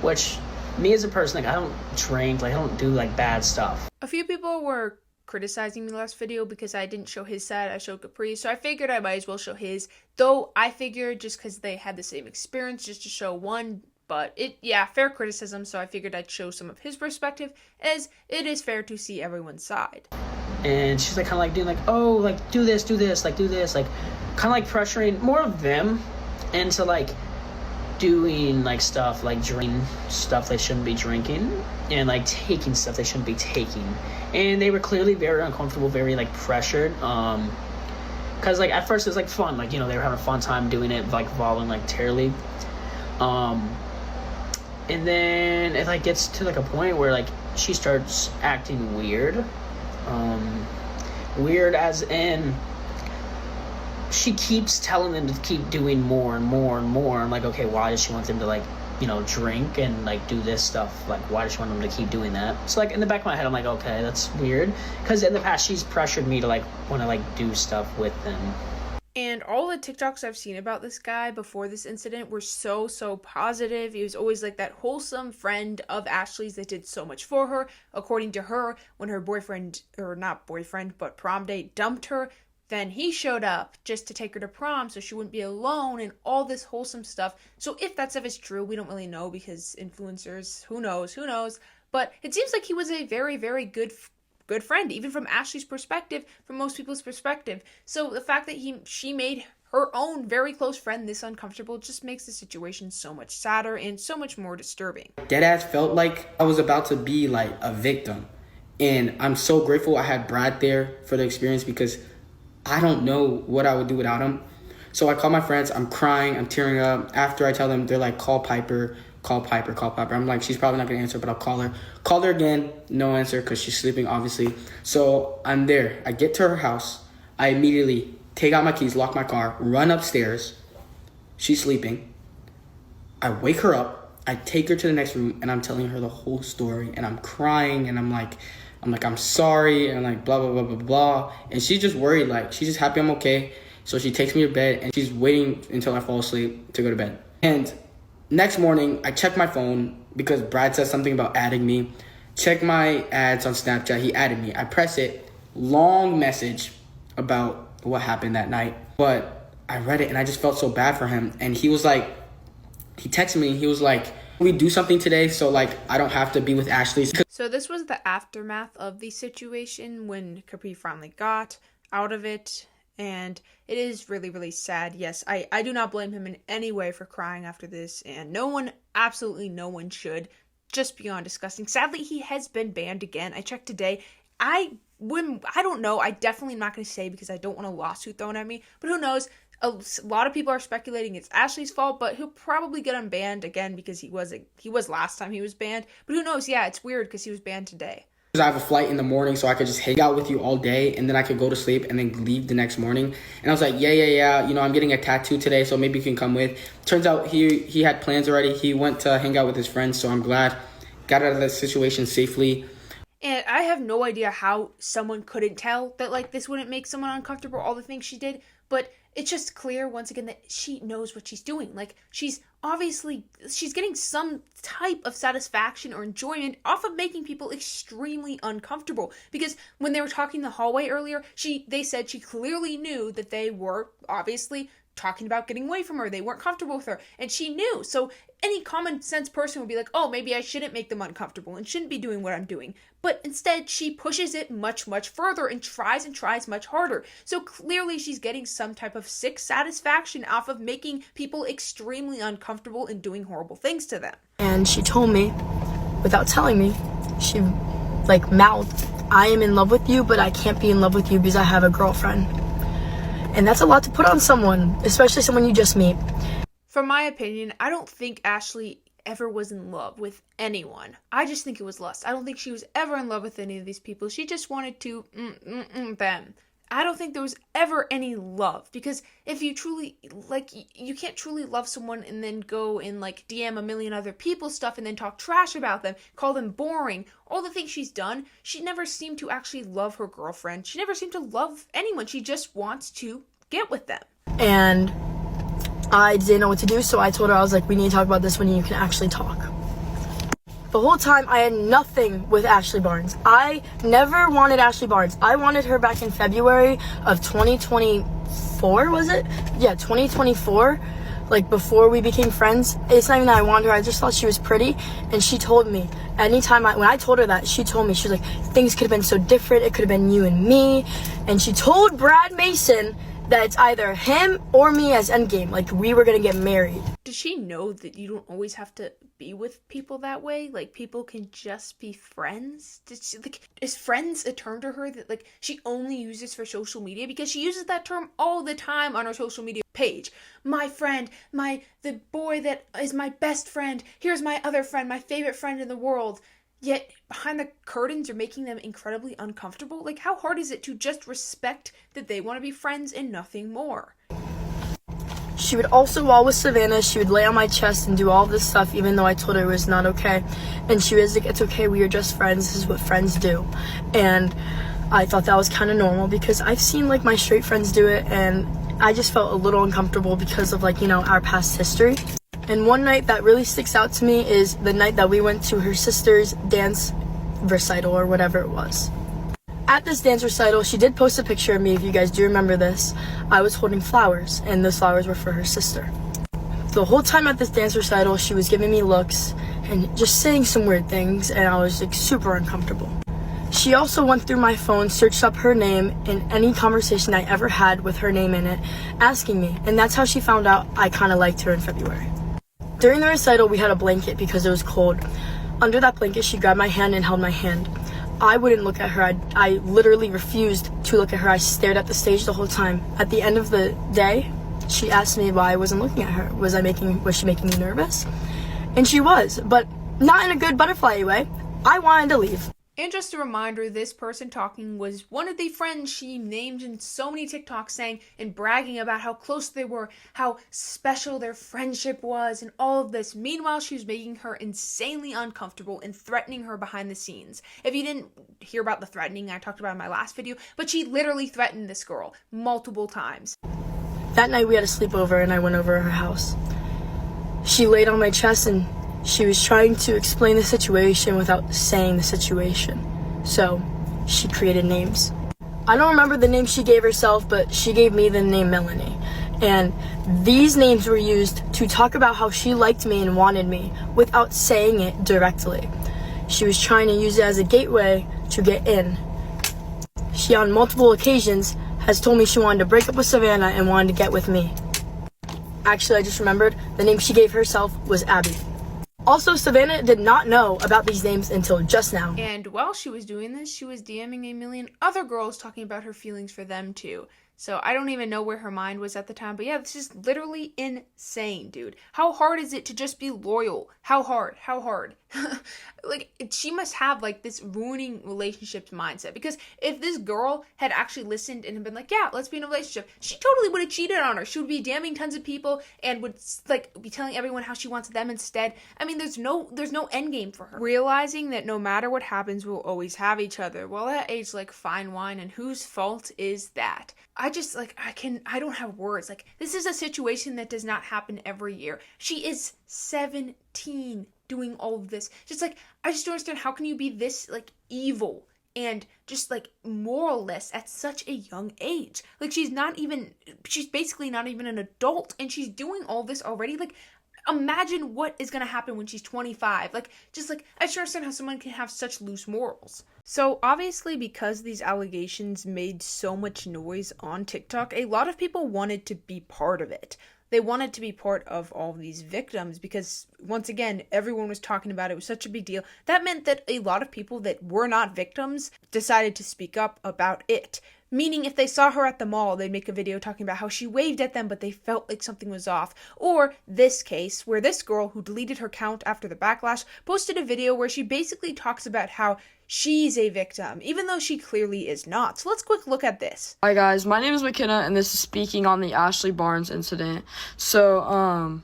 which, me as a person, like, I don't drink, like, I don't do, like, bad stuff. A few people were criticizing me last video because I didn't show his side, I showed Capri, so I figured I might as well show his, though I figured just because they had the same experience, just to show one, but fair criticism, so I figured I'd show some of his perspective, as it is fair to see everyone's side. And she's, like, kind of, like, doing, like, oh, like, do this, like, kind of, like, pressuring more of them. And so, like, doing like stuff like drinking stuff they shouldn't be drinking, and like taking stuff they shouldn't be taking, and they were clearly very uncomfortable, very like pressured, because like at first it was like fun, like, you know, they were having a fun time doing it, like voluntarily, and then it like gets to like a point where like she starts acting weird, weird as in she keeps telling them to keep doing more and more and more. I'm like, okay, why does she want them to, like, you know, drink and like do this stuff? Like, why does she want them to keep doing that? So like in the back of my head, I'm like, okay, that's weird, because in the past she's pressured me to like want to like do stuff with them. And all the TikToks I've seen about this guy before this incident were so positive. He was always like that wholesome friend of Ashley's that did so much for her. According to her, when her boyfriend, or not boyfriend, but prom date dumped her, then he showed up just to take her to prom so she wouldn't be alone, and all this wholesome stuff. So if that stuff is true, we don't really know, because influencers, who knows. But it seems like he was a very good friend, even from Ashley's perspective, from most people's perspective. So the fact that she made her own very close friend this uncomfortable just makes the situation so much sadder and so much more disturbing. Deadass felt like I was about to be like a victim. And I'm so grateful I had Brad there for the experience, because I don't know what I would do without him. So I call my friends, I'm crying, I'm tearing up. After I tell them, they're like, call Piper. I'm like, she's probably not gonna answer, but I'll call her. Called her again, no answer, because she's sleeping, obviously. So I'm there. I get to her house. I immediately take out my keys, lock my car, run upstairs. She's sleeping. I wake her up. I take her to the next room, and I'm telling her the whole story, and I'm crying, and I'm like, I'm sorry, and I'm like, blah, blah, blah, blah, blah. And she's just worried, like, she's just happy I'm okay. So she takes me to bed, and she's waiting until I fall asleep to go to bed. And next morning, I check my phone, because Brad said something about adding me. Check my ads on Snapchat, he added me. I press it, long message about what happened that night. But I read it, and I just felt so bad for him. And he was like, he texted me, he was like, we do something today, so like I don't have to be with Ashley. So this was the aftermath of the situation when Capri finally got out of it, and it is really sad. Yes, I do not blame him in any way for crying after this, and absolutely no one should. Just beyond disgusting. Sadly, he has been banned again. I checked today. I don't know. I definitely am not going to say, because I don't want a lawsuit thrown at me, but who knows? A lot of people are speculating it's Ashley's fault, but he'll probably get unbanned again, because he was last time he was banned. But who knows? Yeah, it's weird because he was banned today. I have a flight in the morning, so I could just hang out with you all day, and then I could go to sleep and then leave the next morning. And I was like, yeah, you know, I'm getting a tattoo today, so maybe you can come with. Turns out he had plans already. He went to hang out with his friends, so I'm glad got out of that situation safely. And I have no idea how someone couldn't tell that, like, this wouldn't make someone uncomfortable, all the things she did, but it's just clear once again that she knows what she's doing. Like, she's getting some type of satisfaction or enjoyment off of making people extremely uncomfortable. Because when they were talking in the hallway earlier, they said she clearly knew that they were obviously talking about getting away from her. They weren't comfortable with her, and she knew. So any common sense person would be like, oh, maybe I shouldn't make them uncomfortable and shouldn't be doing what I'm doing. But instead, she pushes it much further and tries much harder. So clearly she's getting some type of sick satisfaction off of making people extremely uncomfortable and doing horrible things to them. And she told me, without telling me, she like mouthed, I am in love with you, but I can't be in love with you because I have a girlfriend. And that's a lot to put on someone, especially someone you just meet. From my opinion, I don't think Ashley ever was in love with anyone. I just think it was lust. I don't think she was ever in love with any of these people. She just wanted to them. I don't think there was ever any love, because if you truly, like, you can't truly love someone and then go and, like, DM a million other people's stuff and then talk trash about them, call them boring, all the things she's done. She never seemed to actually love her girlfriend. She never seemed to love anyone. She just wants to get with them. And I didn't know what to do, so I told her, I was like, we need to talk about this when you can actually talk. The whole time, I had nothing with Ashley Barnes. I never wanted Ashley Barnes. I wanted her back in February of 2024, was it? Yeah, 2024, like before we became friends. It's not even that I wanted her, I just thought she was pretty. And she told me, when I told her that, she told me, she was like, things could have been so different. It could have been you and me. And she told Brad Mason that it's either him or me as endgame. Like, we were gonna get married. Does she know that you don't always have to be with people that way? Like, people can just be friends? Is friends a term to her that, like, she only uses for social media? Because she uses that term all the time on her social media page. My friend, the boy that is my best friend. Here's my other friend, my favorite friend in the world. Yet, behind the curtains, you're making them incredibly uncomfortable. Like, how hard is it to just respect that they want to be friends and nothing more? She would also, while with Savannah, she would lay on my chest and do all this stuff, even though I told her it was not okay. And she was like, it's okay, we are just friends, this is what friends do. And I thought that was kind of normal, because I've seen, like, my straight friends do it, and I just felt a little uncomfortable because of, like, you know, our past history. And one night that really sticks out to me is the night that we went to her sister's dance recital, or whatever it was. At this dance recital, she did post a picture of me, if you guys do remember this. I was holding flowers, and those flowers were for her sister. The whole time at this dance recital, she was giving me looks and just saying some weird things, and I was, like, super uncomfortable. She also went through my phone, searched up her name and any conversation I ever had with her name in it, asking me, and that's how she found out I kind of liked her in February. During the recital, we had a blanket because it was cold. Under that blanket, she grabbed my hand and held my hand. I wouldn't look at her. I literally refused to look at her. I stared at the stage the whole time. At the end of the day, she asked me why I wasn't looking at her. Was she making me nervous? And she was, but not in a good butterfly way. I wanted to leave. And just a reminder, this person talking was one of the friends she named in so many TikToks, saying and bragging about how close they were, how special their friendship was, and all of this. Meanwhile, she was making her insanely uncomfortable and threatening her behind the scenes. If you didn't hear about the threatening, I talked about in my last video, but she literally threatened this girl multiple times. That night we had a sleepover and I went over to her house. She laid on my chest and she was trying to explain the situation without saying the situation. So, she created names. I don't remember the name she gave herself, but she gave me the name Melanie. And these names were used to talk about how she liked me and wanted me without saying it directly. She was trying to use it as a gateway to get in. She, on multiple occasions, has told me she wanted to break up with Savannah and wanted to get with me. Actually, I just remembered the name she gave herself was Abby. Also, Savannah did not know about these names until just now. And while she was doing this, she was DMing a million other girls talking about her feelings for them too. So I don't even know where her mind was at the time. But yeah, this is literally insane, dude. How hard is it to just be loyal? How hard? How hard? Like, she must have, like, this ruining relationships mindset. Because if this girl had actually listened and been like, yeah, let's be in a relationship, she totally would have cheated on her. She would be damning tons of people and would, like, be telling everyone how she wants them instead. I mean, there's no end game for her. Realizing that no matter what happens, we'll always have each other. Well, that aged like fine wine, and whose fault is that? I don't have words. Like, this is a situation that does not happen every year. She is 17 doing all of this. Just, like, I just don't understand, how can you be this, like, evil and just, like, moralless at such a young age? Like, she's basically not even an adult, and she's doing all this already. Like, imagine what is going to happen when she's 25. Like, just, like, I just don't understand how someone can have such loose morals. So, obviously, because these allegations made so much noise on TikTok, a lot of people wanted to be part of it. They wanted to be part of all of these victims because, once again, everyone was talking about it. It was such a big deal. That meant that a lot of people that were not victims decided to speak up about it. Meaning, if they saw her at the mall, they'd make a video talking about how she waved at them, but they felt like something was off. Or this case, where this girl who deleted her account after the backlash posted a video where she basically talks about how she's a victim, even though she clearly is not. So let's quick look at this. Hi guys, my name is McKenna, and this is speaking on the Ashley Barnes incident. So,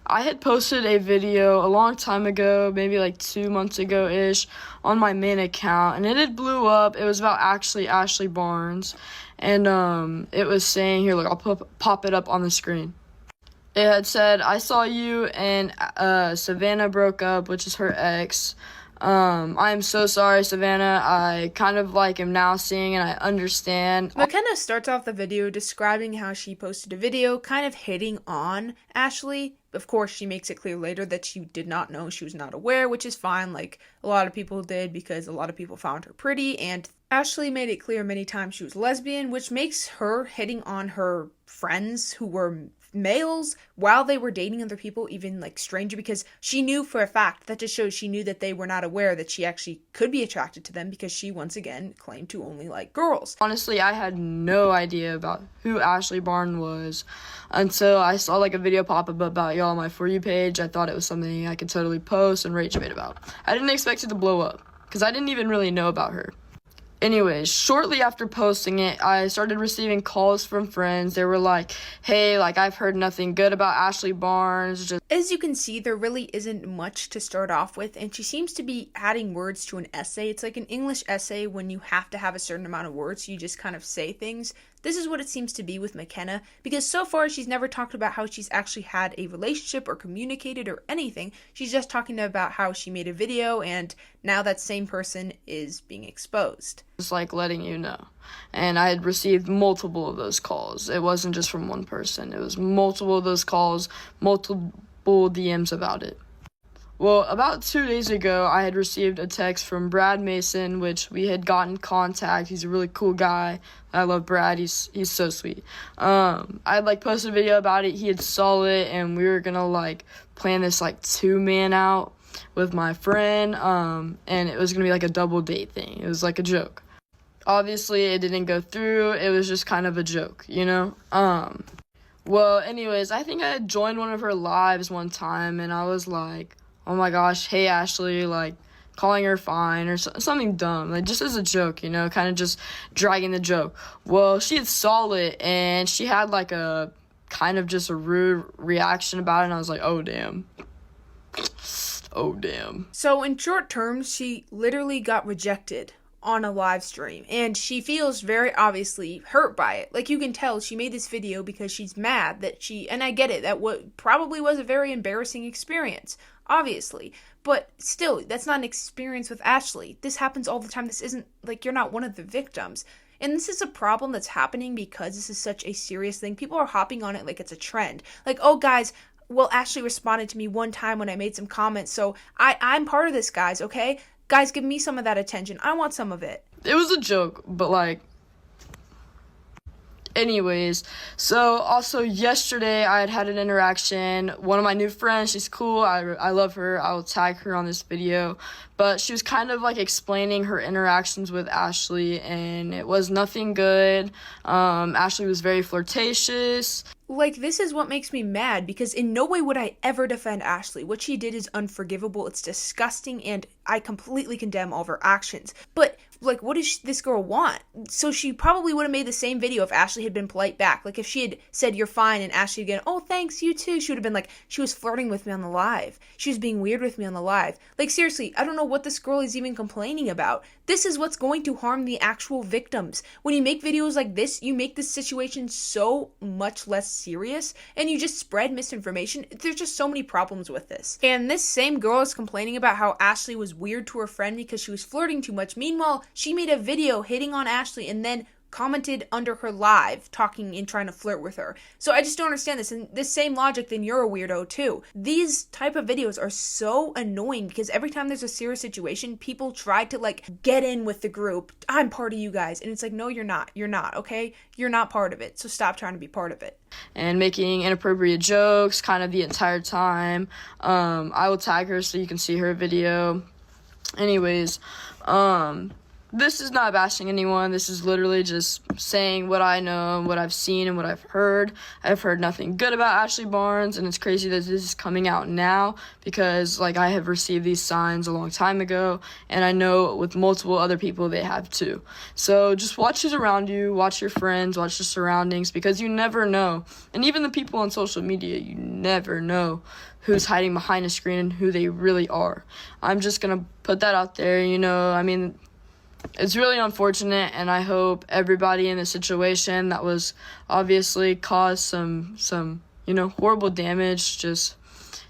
I had posted a video a long time ago, maybe like 2 months ago-ish, on my main account, and it had blew up. It was about Ashley Barnes, and it was saying, here, look, I'll pop it up on the screen. It had said, I saw you and Savannah broke up, which is her ex. I am so sorry, Savannah. I kind of like am now seeing and I understand. McKenna starts off the video describing how she posted a video kind of hitting on Ashley Of course, she makes it clear later that she did not know, she was not aware, which is fine, like a lot of people did, because a lot of people found her pretty, and Ashley made it clear many times she was lesbian, which makes her hitting on her friends who were males while they were dating other people even like stranger, because she knew for a fact, that just shows she knew that they were not aware that she actually could be attracted to them, because she once again claimed to only like girls. Honestly, I had no idea about who Ashley Barnes was until I saw like a video pop up about y'all on my For You page. I thought it was something I could totally post and rage bait about. I didn't expect it to blow up because I didn't even really know about her. Anyways, shortly after posting it, I started receiving calls from friends. They were like, hey, like, I've heard nothing good about Ashley Barnes. As you can see, there really isn't much to start off with, and she seems to be adding words to an essay. It's like an English essay when you have to have a certain amount of words, so you just kind of say things. This is what it seems to be with McKenna, because so far she's never talked about how she's actually had a relationship or communicated or anything. She's just talking about how she made a video, and now that same person is being exposed. Just like letting you know. And I had received multiple of those calls. It wasn't just from one person. It was multiple of those calls, multiple DMs about it. Well, about 2 days ago, I had received a text from Brad Mason, which we had gotten contact. He's a really cool guy. I love Brad. He's so sweet. I had like posted a video about it. He had saw it, and we were gonna like plan this like 2-man out with my friend. And it was gonna be like a double date thing. It was like a joke. Obviously, it didn't go through. It was just kind of a joke, you know? Well, anyways, I think I had joined one of her lives one time, and I was like, oh my gosh, hey Ashley, like, calling her fine or something dumb, like, just as a joke, you know, kind of just dragging the joke. Well, she had saw it, and she had, like, a kind of just a rude reaction about it, and I was like, oh, damn. Oh, damn. So, in short terms, she literally got rejected on a live stream, and she feels very obviously hurt by it. Like, you can tell she made this video because she's mad that and I get it, that what probably was a very embarrassing experience, obviously, but still, that's not an experience with Ashley. This happens all the time. This isn't, like, you're not one of the victims. And this is a problem that's happening because this is such a serious thing. People are hopping on it like it's a trend. Like, oh, guys, well, Ashley responded to me one time when I made some comments, so I'm part of this, guys, okay? Guys, give me some of that attention. I want some of it. It was a joke, but like, anyways, so also yesterday I had an interaction. One of my new friends, she's cool. I love her. I will tag her on this video. But she was kind of like explaining her interactions with Ashley, and it was nothing good. Ashley was very flirtatious. Like, this is what makes me mad, because in no way would I ever defend Ashley. What she did is unforgivable. It's disgusting, and I completely condemn all of her actions. But, like, what does this girl want? So she probably would have made the same video if Ashley had been polite back. Like, if she had said, you're fine, and Ashley again, oh, thanks, you too. She would have been like, she was flirting with me on the live. She was being weird with me on the live. Like, seriously, I don't know what this girl is even complaining about. This is what's going to harm the actual victims. When you make videos like this, you make this situation so much less serious, and you just spread misinformation. There's just so many problems with this. And this same girl is complaining about how Ashley was weird to her friend because she was flirting too much. Meanwhile, she made a video hitting on Ashley and then commented under her live talking and trying to flirt with her. So I just don't understand this. And this same logic, then you're a weirdo too. These type of videos are so annoying because every time there's a serious situation, people try to like get in with the group. I'm part of you guys. And it's like, no, you're not. You're not, okay? You're not part of it. So stop trying to be part of it. And making inappropriate jokes kind of the entire time. I will tag her so you can see her video. Anyways, this is not bashing anyone. This is literally just saying what I know, what I've seen, and what I've heard. I've heard nothing good about Ashley Barnes, and it's crazy that this is coming out now because, like, I have received these signs a long time ago, and I know with multiple other people they have too. So just watch who's around you, watch your friends, watch your surroundings, because you never know. And even the people on social media, you never know who's hiding behind a screen and who they really are. I'm just gonna put that out there, you know. I mean, it's really unfortunate, and I hope everybody in the situation that was obviously caused some you know, horrible damage just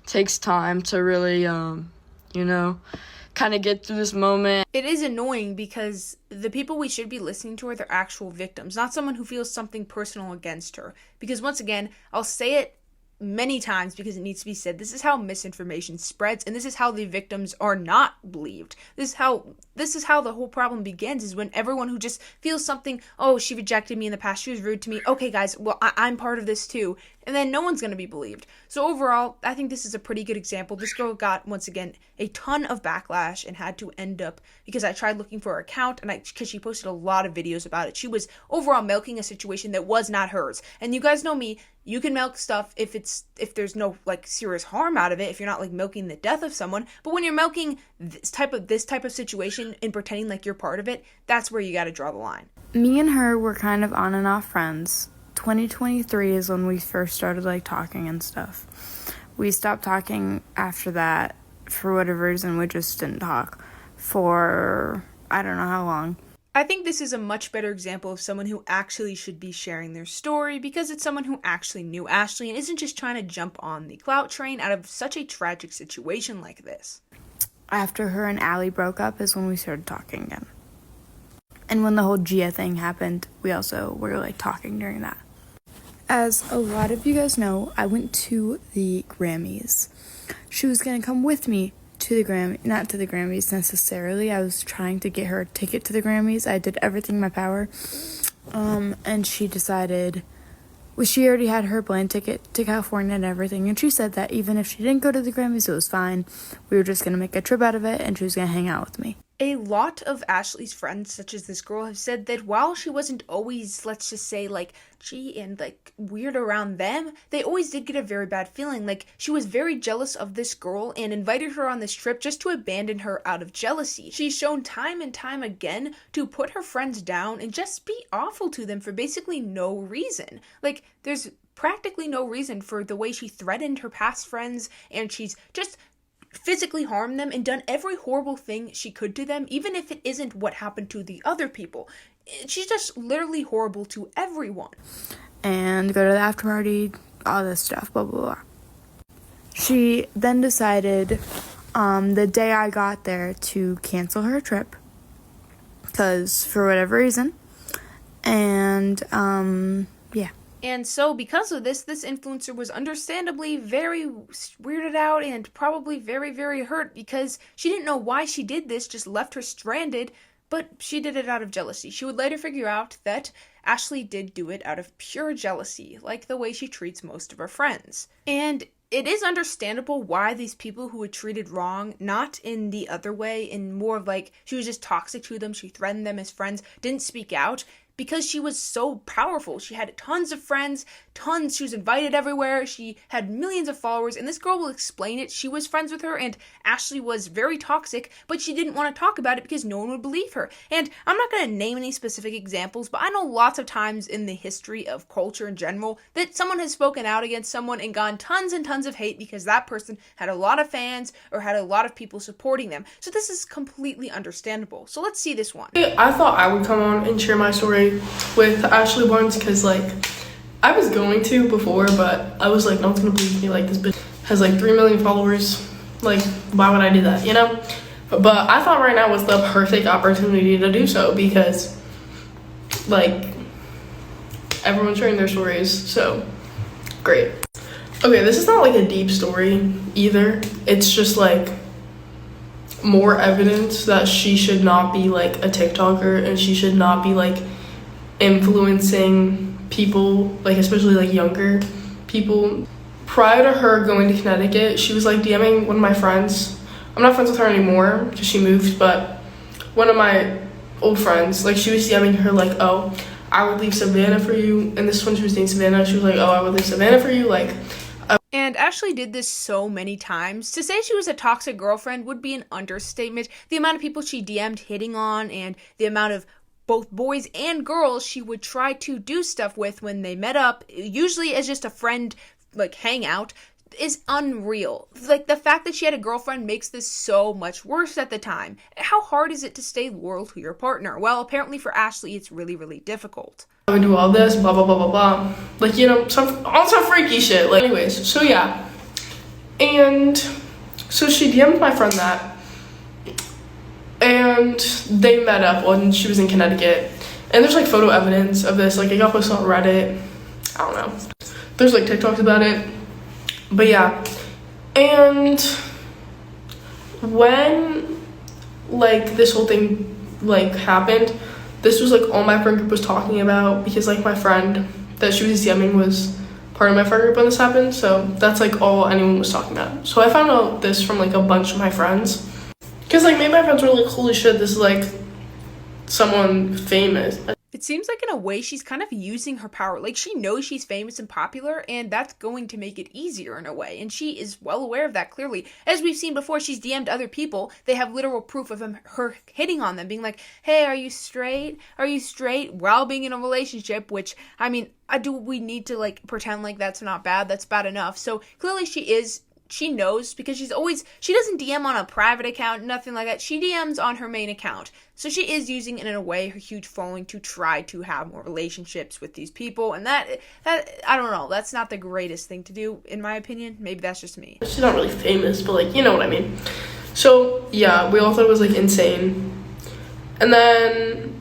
takes time to really, you know, kind of get through this moment. It is annoying because the people we should be listening to are their actual victims, not someone who feels something personal against her. Because once again, I'll say it many times because it needs to be said. This is how misinformation spreads, and this is how the victims are not believed. This is how the whole problem begins, is when everyone who just feels something, oh, she rejected me in the past, she was rude to me, okay guys, well, I'm part of this too, and then no one's going to be believed. So overall, I think this is a pretty good example. This girl got, once again, a ton of backlash and had to end up, because I tried looking for her account, and because she posted a lot of videos about it. She was overall milking a situation that was not hers. And you guys know me, you can milk stuff if there's no like serious harm out of it, if you're not like milking the death of someone. But when you're milking this type of situation and pretending like you're part of it, that's where you got to draw the line. Me and her were kind of on and off friends. 2023 is when we first started like talking and stuff. We stopped talking after that for whatever reason. We just didn't talk for I don't know how long. I think this is a much better example of someone who actually should be sharing their story, because it's someone who actually knew Ashley and isn't just trying to jump on the clout train out of such a tragic situation like this. After her and Allie broke up is when we started talking again. And when the whole Gia thing happened, we also were like talking during that. As a lot of you guys know, I went to the Grammys. She was going to come with me to the not to the Grammys necessarily. I was trying to get her a ticket to the Grammys. I did everything in my power. And she decided, well, she already had her plane ticket to California and everything. And she said that even if she didn't go to the Grammys, it was fine. We were just going to make a trip out of it, and she was going to hang out with me. A lot of Ashley's friends, such as this girl, have said that while she wasn't always, let's just say, like, and, like, weird around them, they always did get a very bad feeling. Like, she was very jealous of this girl and invited her on this trip just to abandon her out of jealousy. She's shown time and time again to put her friends down and just be awful to them for basically no reason. Like, there's practically no reason for the way she threatened her past friends, and she's just physically harmed them and done every horrible thing she could to them, even if it isn't what happened to the other people. She's just literally horrible to everyone. And go to the after party, all this stuff, blah, blah, blah. She then decided the day I got there to cancel her trip, because for whatever reason. And, yeah. And so because of this influencer was understandably very weirded out and probably very, very hurt, because she didn't know why she did this, just left her stranded, but she did it out of jealousy. She would later figure out that Ashley did do it out of pure jealousy, like the way she treats most of her friends. And it is understandable why these people who were treated wrong, not in the other way, in more of like she was just toxic to them, she threatened them as friends, didn't speak out, because she was so powerful. She had tons of friends, she was invited everywhere, she had millions of followers, and this girl will explain it. She was friends with her, and Ashley was very toxic, but she didn't want to talk about it because no one would believe her. And I'm not going to name any specific examples, but I know lots of times in the history of culture in general that someone has spoken out against someone and gotten tons and tons of hate because that person had a lot of fans or had a lot of people supporting them. So this is completely understandable. So let's see this one. I thought I would come on and share my story with Ashley Barnes, because like I was going to before, but I was like, no one's gonna believe me, like this bitch has like 3 million followers, like why would I do that, you know? But I thought right now was the perfect opportunity to do so, because like everyone's sharing their stories, so great. Okay, this is not like a deep story either, it's just like more evidence that she should not be like a TikToker, and she should not be like influencing people, like especially like younger people. Prior to her going to Connecticut, she was like DMing one of my friends. I'm not friends with her anymore because she moved, but one of my old friends, like she was DMing her like, oh, I would leave Savannah for you. And this one, she was dating Savannah, she was like, oh, I would leave Savannah for you, like. And Ashley did this so many times. To say she was a toxic girlfriend would be an understatement. The amount of people she DM'd hitting on, and the amount of both boys and girls she would try to do stuff with when they met up, usually as just a friend, like hangout, is unreal. Like, the fact that she had a girlfriend makes this so much worse at the time. How hard is it to stay loyal to your partner? Well, apparently for Ashley, it's really, really difficult. I would do all this, blah, blah, blah, blah, blah. Like, you know, on some freaky shit. Like, anyways, so yeah. And so she DM'd my friend that. And they met up when she was in Connecticut. And there's like photo evidence of this. Like, it got posted on Reddit. I don't know. There's like TikToks about it. But yeah, and when like this whole thing like happened, this was like all my friend group was talking about, because like my friend that she was DMing was part of my friend group when this happened, so that's like all anyone was talking about. So I found out this from like a bunch of my friends, because like maybe my friends were like, holy shit, this is like someone famous. It seems like in a way she's kind of using her power. Like, she knows she's famous and popular, and that's going to make it easier in a way. And she is well aware of that, clearly. As we've seen before, she's DM'd other people. They have literal proof of her hitting on them, being like, hey, are you straight? Are you straight? While being in a relationship, which, I mean, do we need to, like, pretend like that's not bad? That's bad enough. So, clearly she knows, because she doesn't DM on a private account, nothing like that. She DMs on her main account. So she is using, in a way, her huge following to try to have more relationships with these people. And that I don't know, that's not the greatest thing to do, in my opinion. Maybe that's just me. She's not really famous, but like, you know what I mean. So yeah, we all thought it was like insane. And then,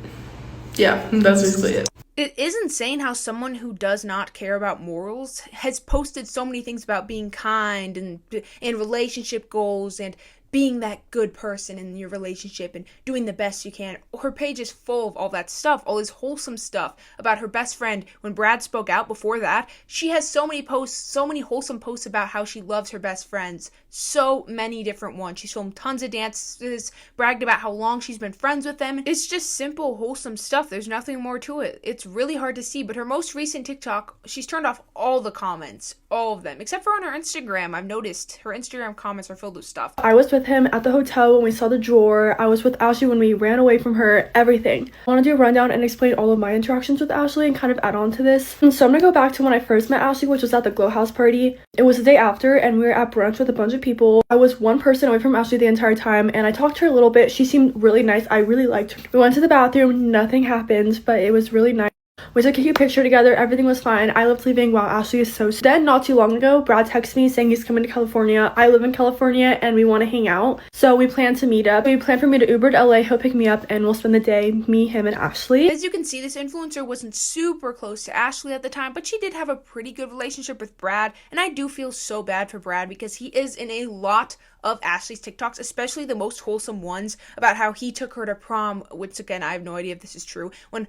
yeah, that's basically it. It is insane how someone who does not care about morals has posted so many things about being kind and relationship goals and being that good person in your relationship and doing the best you can. Her page is full of all that stuff, all this wholesome stuff about her best friend. When Brad spoke out before that, she has so many posts, so many wholesome posts about how she loves her best friends. So many different ones. She's filmed tons of dances, bragged about how long she's been friends with them. It's just simple, wholesome stuff. There's nothing more to it. It's really hard to see, but her most recent TikTok, she's turned off all the comments, all of them, except for on her Instagram. I've noticed her Instagram comments are filled with stuff. I was with him at the hotel when we saw the drawer. I was with Ashley when we ran away from her, everything. I want to do a rundown and explain all of my interactions with Ashley and kind of add on to this. And so I'm gonna go back to when I first met Ashley, which was at the Glow House party. It was the day after, and we were at brunch with a bunch of people. I was one person away from Ashley the entire time, and I talked to her a little bit. She seemed really nice. I really liked her. We went to the bathroom, nothing happened, but it was really nice. We took a cute picture together, everything was fine. I loved leaving. Wow, Ashley is so Then not too long ago, Brad texted me saying he's coming to California. I live in California and we want to hang out, so we plan to meet up. We plan for me to Uber to LA, he'll pick me up, and we'll spend the day, me, him, and Ashley. As you can see, this influencer wasn't super close to Ashley at the time, but she did have a pretty good relationship with Brad, and I do feel so bad for Brad because he is in a lot of Ashley's TikToks, especially the most wholesome ones about how he took her to prom, which again, I have no idea if this is true, when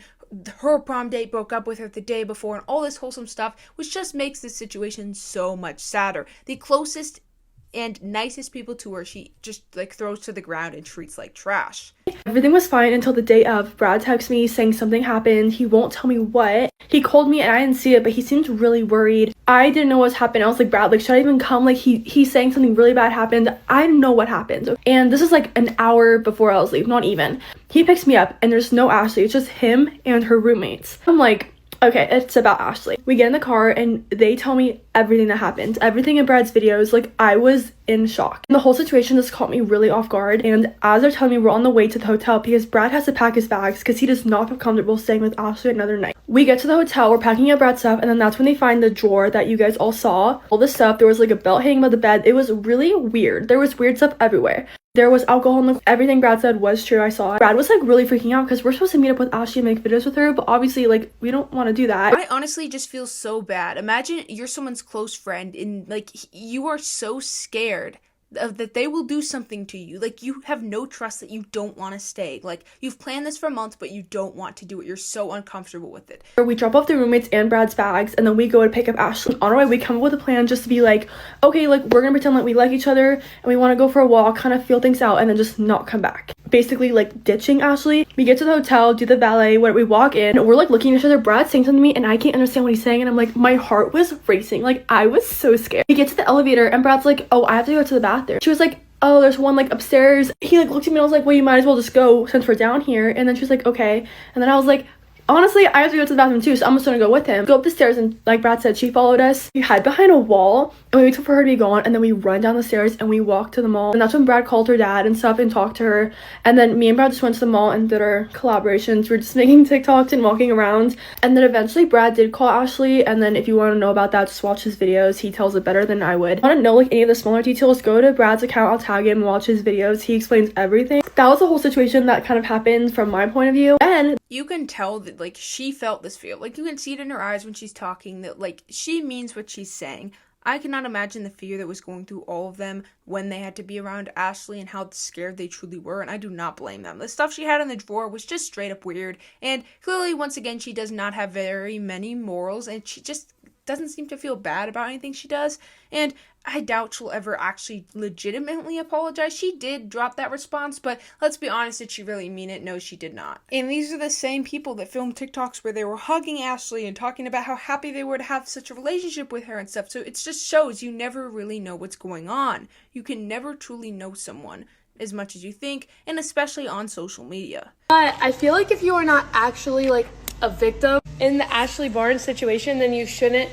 her prom date broke up with her the day before, and all this wholesome stuff, which just makes this situation so much sadder. The closest and nicest people to her, she just like throws to the ground and treats like trash. Everything was fine until the day of. Brad texted me saying something happened. He won't tell me what. He called me and I didn't see it, but he seemed really worried. I didn't know what's happened. I was like, Brad, like, should I even come? Like, he's saying something really bad happened. I didn't know what happened. And this is like an hour before I was leaving, not even. He picks me up and there's no Ashley. It's just him and her roommates. I'm like, okay, it's about Ashley. We get in the car and they tell me everything that happened. Everything in Brad's videos. Like, I was in shock. And the whole situation just caught me really off guard. And as they're telling me, we're on the way to the hotel because Brad has to pack his bags because he does not feel comfortable staying with Ashley another night. We get to the hotel, we're packing up Brad's stuff, and then that's when they find the drawer that you guys all saw. All this stuff, there was like a belt hanging above the bed. It was really weird. There was weird stuff everywhere. There was alcohol in the everything Brad said was true. I saw it. Brad was like really freaking out because we're supposed to meet up with Ashley and make videos with her, but obviously like we don't want to do that. I honestly just feel so bad. Imagine you're someone's close friend and like you are so scared that they will do something to you. Like, you have no trust that you don't want to stay. Like, you've planned this for months, but you don't want to do it. You're so uncomfortable with it. We drop off the roommates and Brad's bags, and then we go to pick up Ashley. On our way, we come up with a plan just to be like, okay, like, we're gonna pretend like we like each other, and we want to go for a walk, kind of feel things out, and then just not come back. Basically, like, ditching Ashley. We get to the hotel, do the valet, where we walk in, we're, like, looking at each other. Brad's saying something to me, and I can't understand what he's saying, and I'm like, my heart was racing. Like, I was so scared. We get to the elevator, and Brad's like, oh, I have to go to the bathroom. She was like, oh, there's one like upstairs. He like looked at me and I was like, well, you might as well just go since we're down here. And then she was like, okay. And then I was like, honestly, I have to go to the bathroom too, so I'm just gonna go with him. Go up the stairs, and like Brad said, she followed us. We hide behind a wall and we wait for her to be gone, and then we run down the stairs and we walk to the mall. And that's when Brad called her dad and stuff and talked to her. And then me and Brad just went to the mall and did our collaborations. We're just making TikToks and walking around. And then eventually Brad did call Ashley, and then if you want to know about that, just watch his videos. He tells it better than I would. Want to know like any of the smaller details, go to Brad's account. I'll tag him and watch his videos. He explains everything. That was the whole situation that kind of happened from my point of view. And you can tell that like she felt this feel. Like, you can see it in her eyes when she's talking that like she means what she's saying. I cannot imagine the fear that was going through all of them when they had to be around Ashley and how scared they truly were, and I do not blame them. The stuff she had in the drawer was just straight up weird, and clearly, once again, she does not have very many morals, and she just doesn't seem to feel bad about anything she does, and I doubt she'll ever actually legitimately apologize. She did drop that response, but let's be honest, did she really mean it? No, she did not. And these are the same people that filmed TikToks where they were hugging Ashley and talking about how happy they were to have such a relationship with her and stuff. So it just shows you never really know what's going on. You can never truly know someone as much as you think, and especially on social media. But I feel like if you are not actually like a victim in the Ashley Barnes situation, then you shouldn't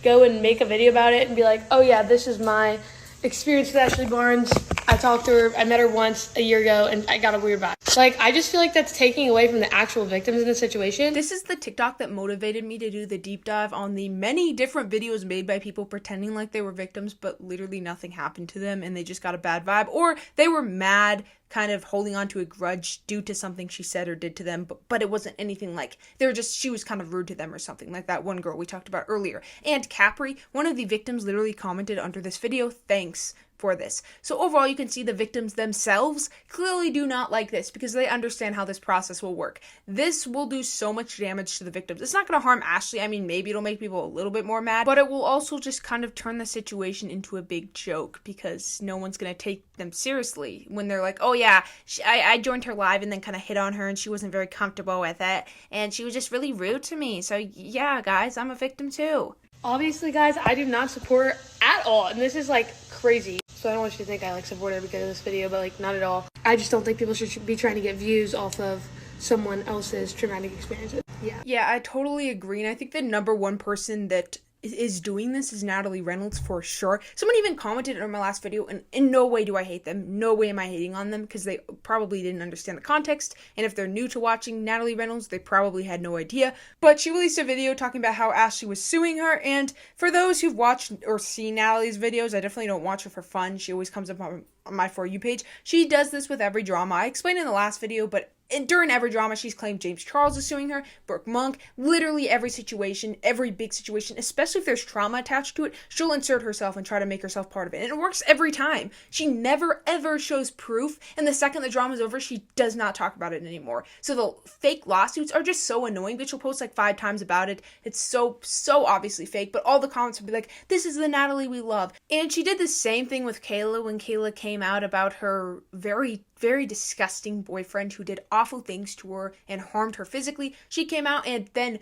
go and make a video about it and be like, oh yeah, this is my experience with Ashley Barnes. I talked to her, I met her once a year ago, and I got a weird vibe. Like, I just feel like that's taking away from the actual victims in the situation. This is the TikTok that motivated me to do the deep dive on the many different videos made by people pretending like they were victims, but literally nothing happened to them, and they just got a bad vibe, or they were mad, kind of holding on to a grudge due to something she said or did to them, but it wasn't anything like, she was kind of rude to them or something, like that one girl we talked about earlier. And Capri, one of the victims, literally commented under this video, "Thanks for this." So overall, you can see the victims themselves clearly do not like this because they understand how this process will work. This will do so much damage to the victims. It's not going to harm Ashley. I mean, maybe it'll make people a little bit more mad, but it will also just kind of turn the situation into a big joke because no one's going to take them seriously when they're like, oh yeah, I joined her live and then kind of hit on her and she wasn't very comfortable with it and she was just really rude to me. So yeah, guys, I'm a victim too. Obviously, guys, I do not support her at all, and this is like crazy. So I don't want you to think I like support her because of this video, but like not at all. I just don't think people should be trying to get views off of someone else's traumatic experiences. Yeah, I totally agree, and I think the number one person that is doing this is Natalie Reynolds for sure. Someone even commented on my last video, and in no way do I hate them. No way am I hating on them because they probably didn't understand the context. And if they're new to watching Natalie Reynolds, they probably had no idea. But she released a video talking about how Ashley was suing her. And for those who've watched or seen Natalie's videos, I definitely don't watch her for fun. She always comes up on my For You page. She does this with every drama. I explained in the last video, but during every drama, she's claimed James Charles is suing her, Brooke Monk, literally every situation, every big situation, especially if there's trauma attached to it, she'll insert herself and try to make herself part of it. And it works every time. She never, ever shows proof, and the second the drama's over, she does not talk about it anymore. So the fake lawsuits are just so annoying that she'll post like 5 times about it. It's so obviously fake, but all the comments will be like, this is the Natalie we love. And she did the same thing with Kayla when Kayla came out about her very disgusting boyfriend who did awful things to her and harmed her physically. She came out and then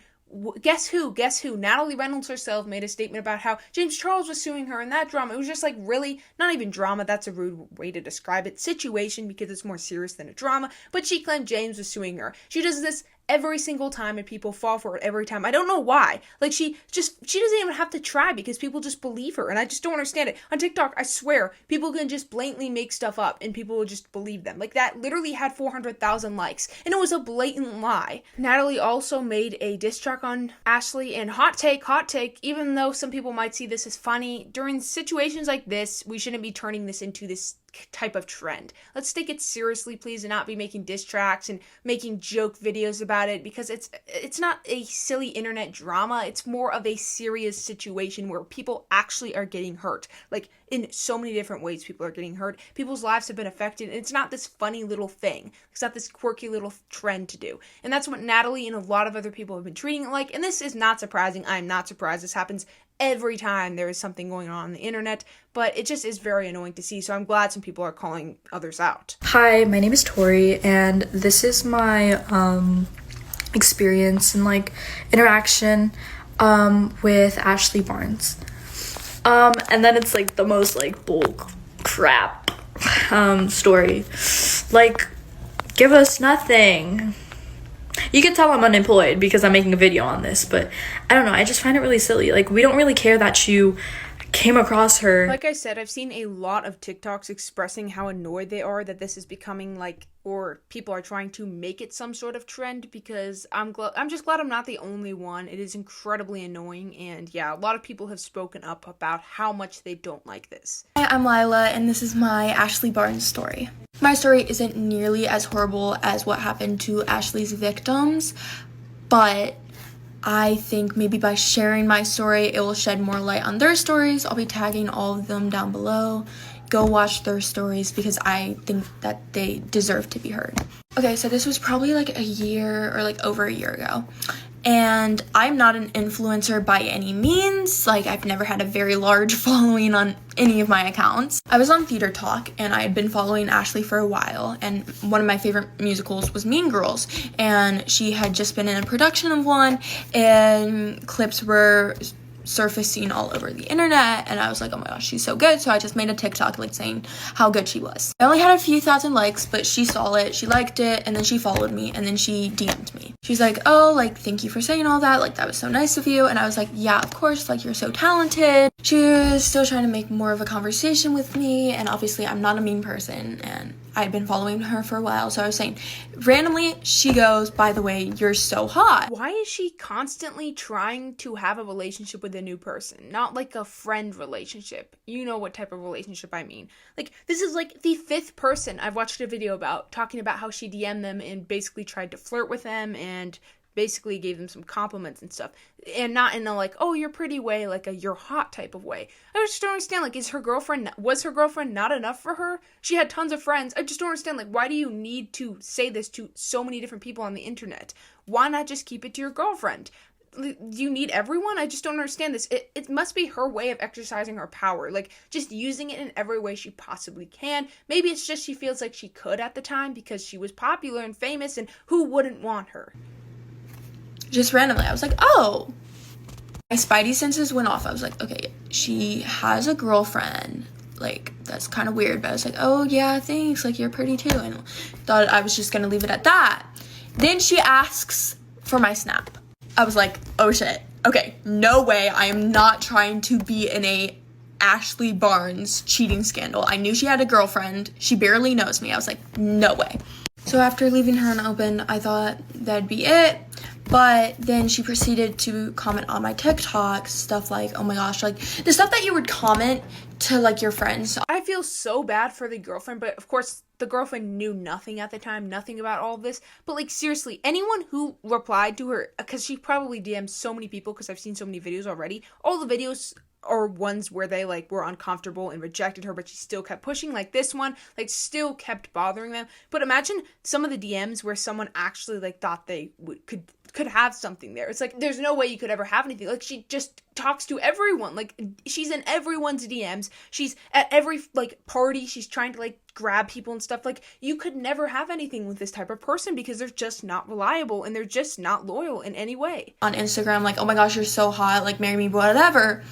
guess who? Natalie Reynolds herself made a statement about how James Charles was suing her in that drama. It was just like, really? Not even drama. That's a rude way to describe it. Situation, because it's more serious than a drama. But she claimed James was suing her. She does this every single time and people fall for it every time. I don't know why. Like, she doesn't even have to try because people just believe her, and I just don't understand it. On TikTok, I swear, people can just blatantly make stuff up and people will just believe them. Like, that literally had 400,000 likes and it was a blatant lie. Natalie also made a diss track on Ashley, and hot take, even though some people might see this as funny, during situations like this, we shouldn't be turning this into this type of trend. Let's take it seriously, please, and not be making diss tracks and making joke videos about it, because it's not a silly internet drama. It's more of a serious situation where people actually are getting hurt. Like, in so many different ways people are getting hurt. People's lives have been affected, and it's not this funny little thing. It's not this quirky little trend to do. And that's what Natalie and a lot of other people have been treating it like, and this is not surprising. I'm not surprised. This happens every time there is something going on the internet, but it just is very annoying to see, so I'm glad some people are calling others out. Hi, my name is Tori, and this is my experience and like interaction with Ashley Barnes. And then it's like the most like bull crap story. Like, give us nothing. You can tell I'm unemployed because I'm making a video on this, but I don't know, I just find it really silly. Like, we don't really care that you came across her. Like I said, I've seen a lot of TikToks expressing how annoyed they are that this is becoming like, or people are trying to make it some sort of trend, because I'm just glad I'm not the only one. It is incredibly annoying, and yeah, a lot of people have spoken up about how much they don't like this. Hi, I'm Lila, and this is my Ashley Barnes story. My story isn't nearly as horrible as what happened to Ashley's victims, but I think maybe by sharing my story, it will shed more light on their stories. I'll be tagging all of them down below. Go watch their stories because I think that they deserve to be heard. Okay, so this was probably like a year or like over a year ago. And I'm not an influencer by any means. Like, I've never had a very large following on any of my accounts. I was on Theater Talk and I had been following Ashley for a while, and one of my favorite musicals was Mean Girls, and she had just been in a production of one, and clips were surfacing all over the internet, and I was like, oh my gosh, she's so good. So I just made a TikTok like saying how good she was. I only had a few thousand likes, but she saw it, she liked it, and then she followed me, and then she DM'd me. She's like, oh, like, thank you for saying all that, like, that was so nice of you. And I was like, yeah, of course, like, you're so talented. She was still trying to make more of a conversation with me, and obviously I'm not a mean person, and I'd been following her for a while. So I was saying, randomly, she goes, by the way, you're so hot. Why is she constantly trying to have a relationship with a new person? Not like a friend relationship. You know what type of relationship I mean. Like, this is like the 5th person I've watched a video about, talking about how she DM'd them and basically tried to flirt with them and basically gave them some compliments and stuff, and not in a like, oh, you're pretty way, like a you're hot type of way. I just don't understand, like, was her girlfriend not enough for her? She had tons of friends. I just don't understand, like, why do you need to say this to so many different people on the internet? Why not just keep it to your girlfriend? Do you need everyone? I just don't understand this. It must be her way of exercising her power, like just using it in every way she possibly can. Maybe it's just she feels like she could at the time because she was popular and famous, and who wouldn't want her? Just randomly, I was like, oh. My spidey senses went off. I was like, okay, she has a girlfriend. Like, that's kind of weird. But I was like, oh, yeah, thanks. Like, you're pretty too. And thought I was just going to leave it at that. Then she asks for my snap. I was like, oh, shit. Okay, no way. I am not trying to be in a Ashley Barnes cheating scandal. I knew she had a girlfriend. She barely knows me. I was like, no way. So after leaving her unopened, I thought that'd be it. But then she proceeded to comment on my TikTok, stuff like, oh my gosh, like the stuff that you would comment to like your friends. I feel so bad for the girlfriend, but of course the girlfriend knew nothing at the time, nothing about all of this. But like, seriously, anyone who replied to her, because she probably DM'd so many people, because I've seen so many videos already, all the videos or ones where they like were uncomfortable and rejected her, but she still kept pushing, like this one, like still kept bothering them. But imagine some of the DMs where someone actually like thought they could have something there. It's like, there's no way you could ever have anything. Like, she just talks to everyone. Like, she's in everyone's DMs. She's at every like party. She's trying to like grab people and stuff. Like, you could never have anything with this type of person because they're just not reliable and they're just not loyal in any way. On Instagram, like, oh my gosh, you're so hot, like, marry me, whatever.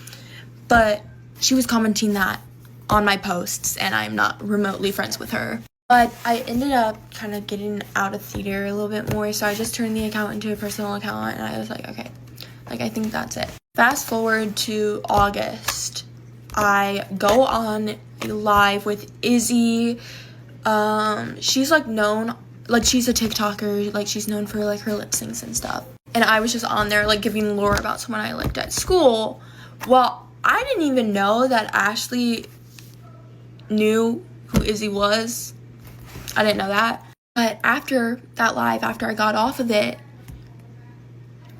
But she was commenting that on my posts, and I'm not remotely friends with her. But I ended up kind of getting out of theater a little bit more, so I just turned the account into a personal account, and I was like, okay, like, I think that's it. Fast forward to August, I go on a live with Izzy. She's like known, like, she's a TikToker, like, she's known for like her lip syncs and stuff. And I was just on there like giving lore about someone I liked at school. Well, I didn't even know that Ashley knew who Izzy was. I didn't know that. But after that live, after I got off of it,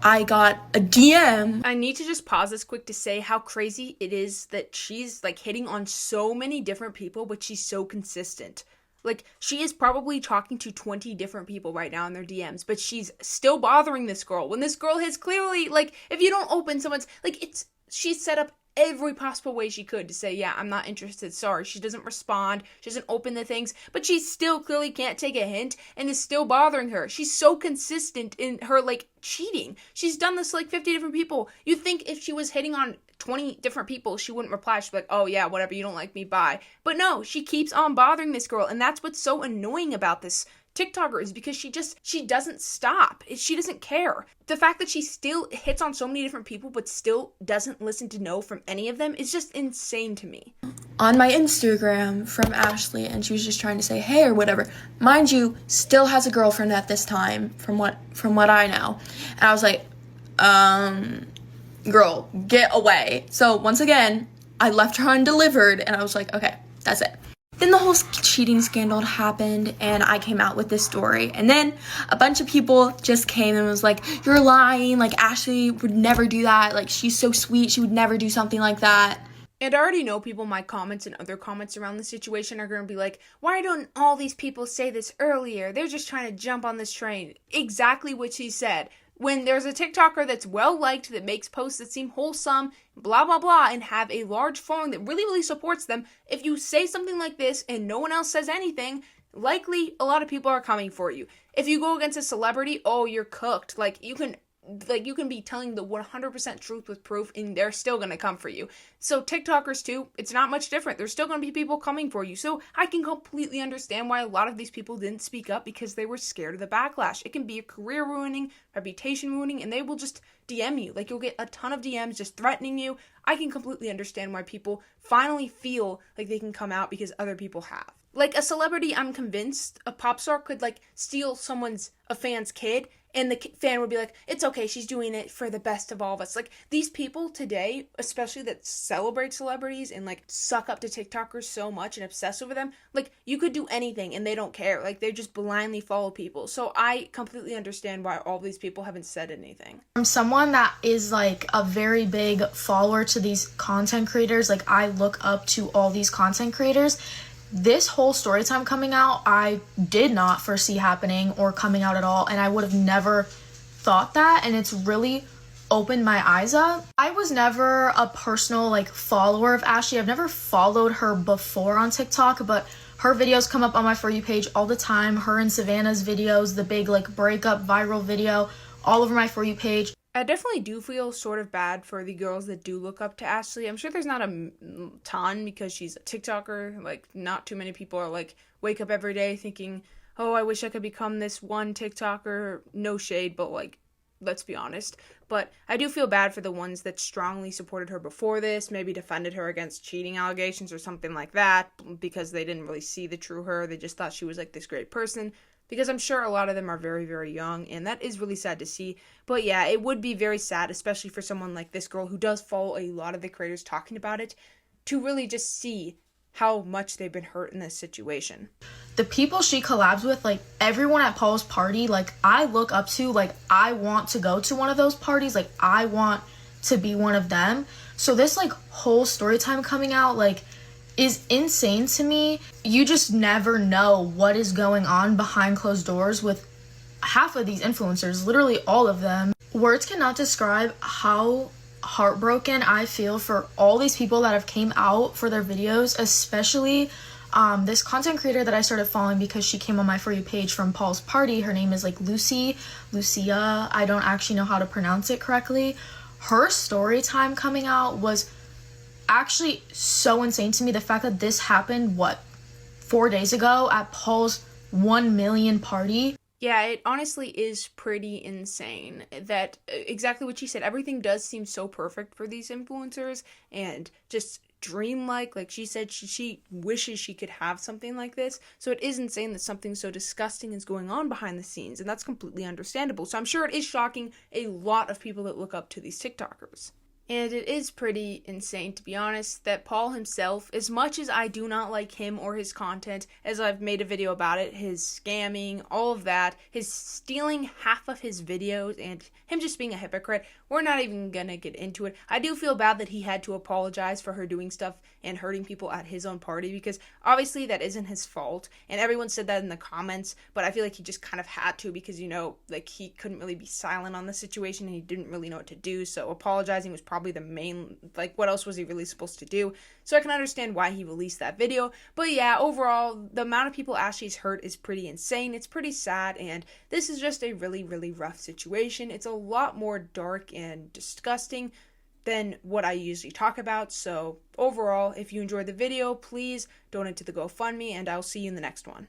I got a DM. I need to just pause this quick to say how crazy it is that she's like hitting on so many different people, but she's so consistent. Like, she is probably talking to 20 different people right now in their DMs, but she's still bothering this girl. When this girl has clearly, like, if you don't open someone's, like, she's set up every possible way she could to say, yeah, I'm not interested, sorry. She doesn't respond, she doesn't open the things, but she still clearly can't take a hint and is still bothering her. She's so consistent in her, like, cheating. She's done this to, like, 50 different people. You'd think if she was hitting on 20 different people, she wouldn't reply. She'd be like, oh yeah, whatever, you don't like me, bye. But no, she keeps on bothering this girl, and that's what's so annoying about this TikToker, is because she doesn't stop. She doesn't care. The fact that she still hits on so many different people but still doesn't listen to no from any of them is just insane to me. On my Instagram from Ashley, and she was just trying to say hey or whatever. Mind you, still has a girlfriend at this time, from what I know. And I was like, girl, get away. So once again, I left her undelivered, and I was like, okay, that's it. Then the whole cheating scandal happened and I came out with this story. And then a bunch of people just came and was like, you're lying, like Ashley would never do that, like she's so sweet, she would never do something like that. And I already know people, my comments and other comments around the situation are going to be like, why don't all these people say this earlier? They're just trying to jump on this train. Exactly what she said. When there's a TikToker that's well-liked, that makes posts that seem wholesome, blah, blah, blah, and have a large following that really, really supports them, if you say something like this and no one else says anything, likely a lot of people are coming for you. If you go against a celebrity, oh, you're cooked. You can be telling the 100% truth with proof and they're still going to come for you. So TikTokers too, it's not much different. There's still going to be people coming for you. So I can completely understand why a lot of these people didn't speak up, because they were scared of the backlash. It can be a career ruining, reputation ruining, and they will just DM you. Like, you'll get a ton of DMs just threatening you. I can completely understand why people finally feel like they can come out because other people have. Like a celebrity, I'm convinced a pop star could steal a fan's kid, and the fan would be like, it's okay, she's doing it for the best of all of us. Like, these people today, especially that celebrate celebrities and suck up to TikTokers so much and obsess over them, you could do anything and they don't care. They just blindly follow people. So I completely understand why all these people haven't said anything. I'm someone that is a very big follower to these content creators. I look up to all these content creators. This whole story time coming out, I did not foresee happening or coming out at all, and I would have never thought that, and it's really opened my eyes up. I was never a personal follower of Ashley. I've never followed her before on TikTok, but her videos come up on my For You page all the time. Her and Savannah's videos, the big breakup viral video, all over my For You page. I definitely do feel sort of bad for the girls that do look up to Ashley. I'm sure there's not a ton, because she's a TikToker. Not too many people are wake up every day thinking, oh, I wish I could become this one TikToker. No shade, but let's be honest. But I do feel bad for the ones that strongly supported her before this, maybe defended her against cheating allegations or something like that, because they didn't really see the true her. They just thought she was this great person. Because I'm sure a lot of them are very, very young, and that is really sad to see. But yeah, it would be very sad, especially for someone like this girl who does follow a lot of the creators talking about it, to really just see how much they've been hurt in this situation. The people she collabs with, everyone at Paul's party, I look up to, I want to go to one of those parties, I want to be one of them. So this, whole story time coming out, is insane to me. You just never know what is going on behind closed doors with half of these influencers, literally all of them. Words cannot describe how heartbroken I feel for all these people that have came out for their videos, especially this content creator that I started following because she came on my For You page from Paul's party. Her name is Lucia. I don't actually know how to pronounce it correctly. Her story time coming out was actually so insane to me. The fact that this happened 4 days ago at Paul's 1 million party. Yeah, it honestly is pretty insane that exactly what she said. Everything does seem so perfect for these influencers and just dreamlike. Like she said, she wishes she could have something like this. So it is insane that something so disgusting is going on behind the scenes, and that's completely understandable. So I'm sure it is shocking a lot of people that look up to these TikTokers. And it is pretty insane, to be honest, that Paul himself, as much as I do not like him or his content, as I've made a video about it, his scamming, all of that, his stealing half of his videos, and him just being a hypocrite, we're not even gonna get into it. I do feel bad that he had to apologize for her doing stuff and hurting people at his own party, because obviously that isn't his fault, and everyone said that in the comments, but I feel like he just kind of had to, because, you know, like, he couldn't really be silent on the situation, and he didn't really know what to do, so apologizing was probably the main, like, what else was he really supposed to do? So I can understand why he released that video. But yeah, overall, the amount of people Ashley's hurt is pretty insane. It's pretty sad, and this is just a really, really rough situation. It's a lot more dark and disgusting than what I usually talk about. So overall, if you enjoyed the video, please donate to the GoFundMe, and I'll see you in the next one.